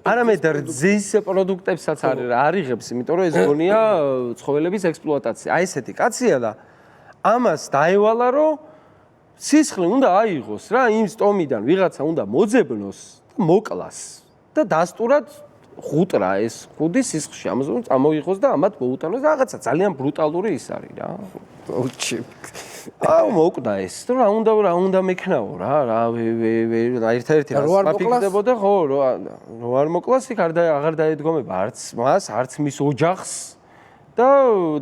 არამედ რძის პროდუქტებსაც არიღებს იმიტომ რომ ეს გონია ცხოველების ექსპლუატაცია აი ესეთი კაცია და ამას დაევალა რომ სისხლი უნდა აიღოს რა იმ სტომიდან ვიღაცა უნდა მოძებნოს და მოკლას და დასტურად ხუტრა ეს ხუდი სისხლში ამაზე წამოიღოს და ამათ მოუტანოს და რაღაცა ძალიან ბრუტალური ის არის რა. ოჩი. აუ მოკვდა ეს. რა უნდა მექნაო რა ერთ-ერთი რას ფიქრდებოდა ხო რო არ მოკლას იქ აღარ დაედგომება არც მას არც მის ოჯახს და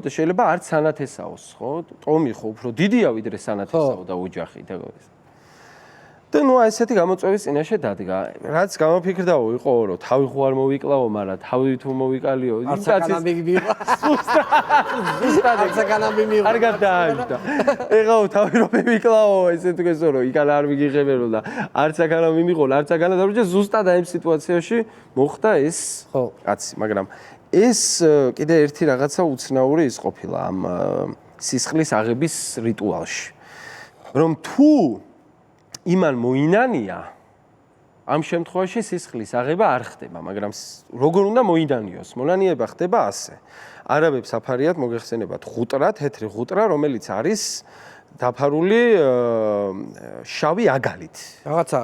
შეიძლება არც სანათესაოს ხო? ტომი ხო უფრო დიდია ვიდრე სანათესაო და ოჯახი და და ნუ ესეთი გამოწვევის წინაშე დადგა. რაც გამოფიქრდაო იყო რომ თავი ხო არ მოვიკლავო, მაგრამ თავი თუ მოვიკალიო, იმ კაცის მიიღო. ზუსტად არცაგანამი მიიღო. კარგად დააჯდა. ეხაო თავი რომ მივიკლავო, ესე თუ გესო რომ იქ არ მიგიღებერო და არცაგანამი მიიღო, არცაგანა და ზუსტად აი ამ სიტუაციაში მოხდა ეს კაცი, მაგრამ ეს კიდე ერთი რაღაცა უცნაური ის ყოფილა ამ სისხლის აღების რიტუალში. რომ თუ იმან მოინანია ამ შემთხვევაში სისხლის აღება არ ხდება, მაგრამ როგორ უნდა მოინანიოს? მონანიება ხდება ასე. არაბებს აფარიათ მოგეხსენებათ ხუტრა, თეთრი ხუტრა, რომელიც არის დაფარული შავი აგალით. რაღაცა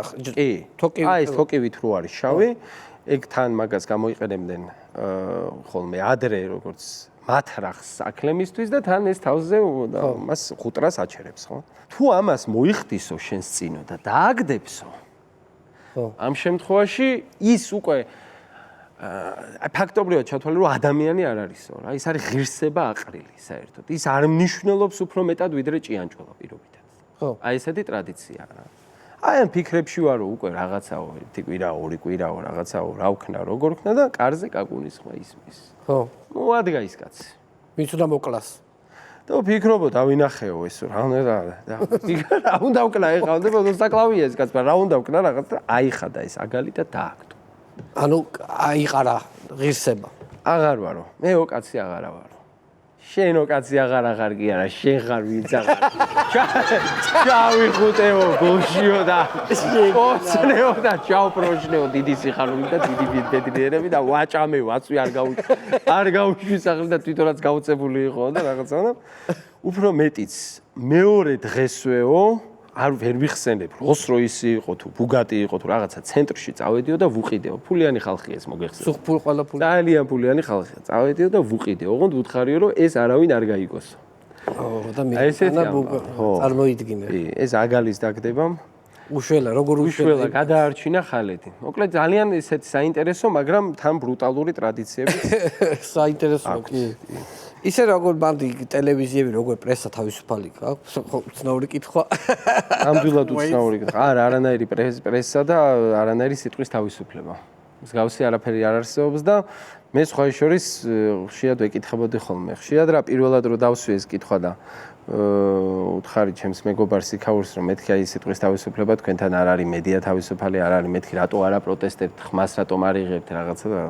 თოკივით. აი ეს თოკივით რო არის შავი, ეგ თან მაგას გამოიყენებდნენ ხოლმე ადრე როგორც მათ რახს საქმემისთვის და თან ეს თავზე მას ხუტრას აჩერებს, ხო? თუ ამას მოიხდისო შენს წინო და დააგდებსო. ამ შემთხვევაში ის უკვე ფაქტობრივად ჩათვალე რომ ადამიანი არ არისო რა, ის არის ღირსება აყრილი საერთოდ. ის არ მნიშვნელობს უფრო მეტად ვიდრე ჭიანჭველა პირობითად. ხო. აი ესეთი ტრადიციაა რა. აი ამ ფიქრებში ვარო უკვე რაღაცაო, ერთი კვირა, ორი კვირაო, რაღაცაო, რა ვქნა, როგორ ვქნა და კარზე კაკუნის ხმა ისმის. ხო. მოადგა ის კაცი. ვინც უნდა მოკლას. და ვფიქრობ, დავინახეო ეს რა უნდა ვკნა ეხლა, და საკლავია ეს კაცი, რა უნდა ვკნა რაღაც და აიხადა ეს აგალი და დააგდო. ანუ აიყარა ღირსება. აღარ ვარო, მეო კაცი აღარა ვარო. შენო კაცი აღარ კი არა, შენ ხარ ვინც აღარ. ჩავიხუტეო გოშიო და პოცნეო და ჩავპროშნეო დიდი სიხარული და დიდი ბედნიერები და ვაჭამეო, აწვი არ გაუშვი სახლი და თვითონაც გაუწებული იყო და რაღაცა და უფრო მეტიც მეორე დღესვეო არ ვერ ვიხსენებ, როლს-როისი იყო თუ ბუგატი იყო თუ რაღაცა ცენტრში წავედიო და ვუყიდეო. ფულიანი ხალხია ეს მოგეხსენებათ. სუხფულ ყველა ფული. ძალიან ფულიანი ხალხია. წავედიო და ვუყიდეო. ოღონდ ვუთხარიო რომ ეს არავინ არ გაიგოსო. და მე წარმოიდგინე. ეს აგალის დაგდებამ უშველა, როგორ უშველა გადაარჩინა ხალეთი. მოკლედ ძალიან ესეთი საინტერესო, მაგრამ თან ბრუტალური ტრადიციები. საინტერესოა კი. ისე როგორ ბანდი ტელევიზიები, როგორ პრესა თავისუფალი გაქვს, ცნობილი კითხვა. ნამდვილად უცნაური კითხვა. არა, არანაირი პრესა და არანაირი სიტყვის თავისუფლება. მსგავსი არაფერი არ არსებობს და მე სხვა შორის ხშირად ვეკითხებოდი ხოლმე. ხშირად რა პირველად რო დავსვი ეს კითხვა და უთხარი ჩემს მეგობარს იქაურს რომ მეთქი აი სიტყვის თავისუფლება თქვენთან არ არის მედია თავისუფალი არ არის მეთქი რატო არა პროტესტებთ ხმას რატომ არ იღებთ რაღაცა და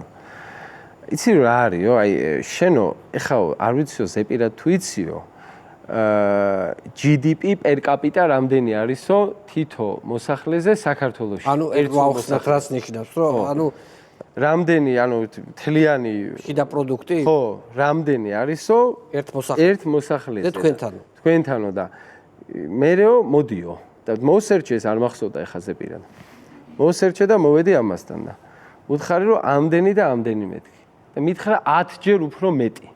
იცი რა არისო აი შენო ეხაო არ ვიციო ზეპირად თუ იციო GDP per capita რამდენი არისო თითო მოსახლეზე საქართველოში ანუ ერთ ვახსნათ რას ნიშნავს რომ ანუ რამდენი ანუ თლიანი შიდა პროდუქტი ხო რამდენი არისო ერთ მოსახლეზე თქვენთანო და მერეო მოდიო და მოსერჩე ეს არ მახსოვდა ეხა ზეპირად მოსერჩე და მოვედი ამასთან და უთხარი რომ ამდენი და ამდენი მეთქი და მითხრა 10 ჯერ უფრო მეტი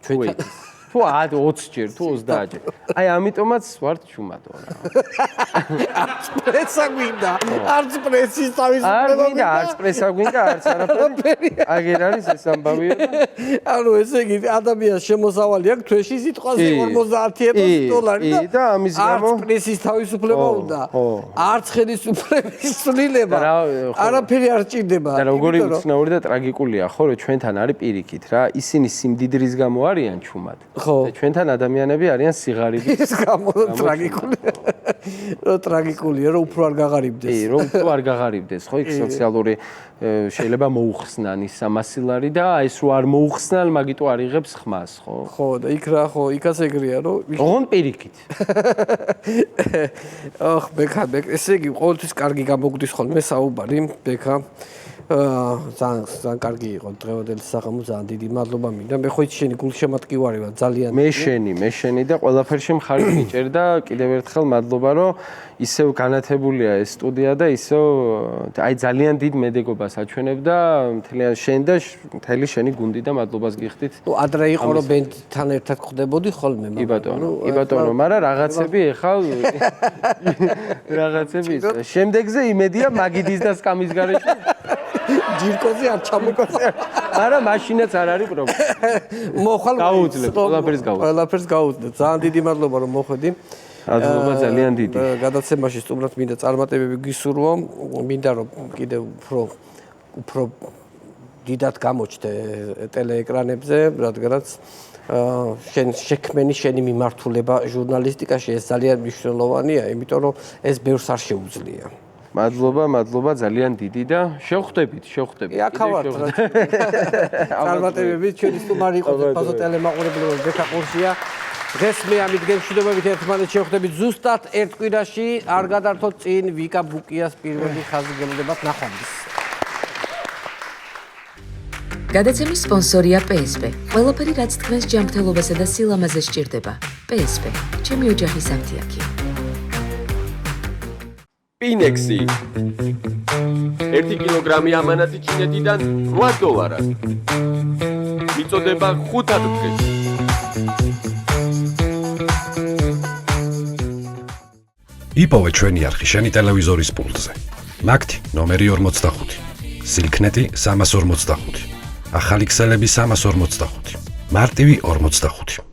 ჩვენთან თუ 20 ჯერ თუ 30 ჯერ აი ამიტომაც ვარ ჩუმადო რა არც პრესა გვინდა არც პრესის თავისუფლება გვინდა არც პრესა გვინდა არც არაფერი აგერ არის ეს ამბავია ანუ ესე იგი ადამიანს შემოსავალი აქვს თვეში სიტყვაზე $50,000 და ამის გამო არც პრესის თავისუფლება უნდა არც ხელისუფლების ცვლილება არაფერი არ ჭირდება და როგორი უცნაური და ტრაგიკულია ხო რომ ჩვენთან არის პირიქით რა ისინი სიმდიდრის გამო არიან ჩუმად ხო და ჩვენთან ადამიანები არიან სიღარიბის ის გამო ტრაგიკულია რომ ტრაგიკულია რომ უფრო არ გაღარიბდეს რომ უფრო არ გაღარიბდეს ხო იქ სოციალური შეიძლება მოუხსნან ის სამასილარი და ეს რო არ მოუხსნან მაგიტო არ იღებს ხმას ხო ხო და იქ რა ხო იქაც ეგრეა რომ ოღონ პირიქით ოხ ბექა ესე იგი ყოველთვის კარგი გამოგვდის ხოლმე საუბარი ბექა ძალიან კარგი იყო დღევანდელი საღამო ძალიან დიდი მადლობა მინდა მე ხო იცი შენი გულშემატკივარი ვარ ძალიან მე შენი და ყველაფერში მხარი მიჭერ და კიდევ ერთხელ მადლობა რომ ისევ განათებულია ეს სტუდია და ისევ აი ძალიან დიდ მედეგობას აჩვენებ და მთლიან შენ და მთელი შენი გუნდი და მადლობას გიხდით ნუ ადრე იყო რომ ბენდთან ერთად ხვდებოდი ხოლმე კი ბატონო მაგრამ რაღაცები ეხლა რაღაცები შემდეგზე იმედია მაგიდის და სკამის გარეშე ჯირკოზე არ ჩამოკოზე არა მაშინაც არ არის პრობლემა მოხალ გაუძლებ ყველაფერს გაუძლებ ძალიან დიდი მადლობა რომ მოხვედი მადლობა ძალიან დიდი გადაცემაში სტუმრად მინდა წარმატებები გისურვო მინდა რომ კიდევ უფრო დიდად გამოჩნდე ტელეეკრანებზე რადგანაც შენ შექმენი შენი მიმართულება ჟურნალისტიკაში ეს ძალიან მნიშვნელოვანია იმიტომ რომ ეს ბევრს არ შეუძლია მადლობა ძალიან დიდი და შევხვდებით. აქავართ რა. წარმატებები ჩვენი სტუმარი იყო ფაზო ტელემაყურებლები ბექა ყურშია. დღეს მე ამით გემშვიდობებით ერთმანეთს შევხვდებით ზუსტად ერთ კვირაში არ გადართოთ წინ ვიკა ბუკიას პირველი ხაზი გემდებათ ნახვამდის. გადაცემის სპონსორია PSP. ყველაფერი რაც თქვენს ჯანმრთელობასა და სილამაზეს სჭირდება. PSP. ჩემი ოჯახის აფთიაქი. Pinexi 1 კილოგრამი ამანათი ჩინეთიდან $8. მიწოდება 5 დღეს. იპოვე ჩვენი არხი შენი ტელევიზორის პულტზე. მაგთი ნომერი 45. სილქნეტი 345. ახალი ქსელები 345. მარტივი 45.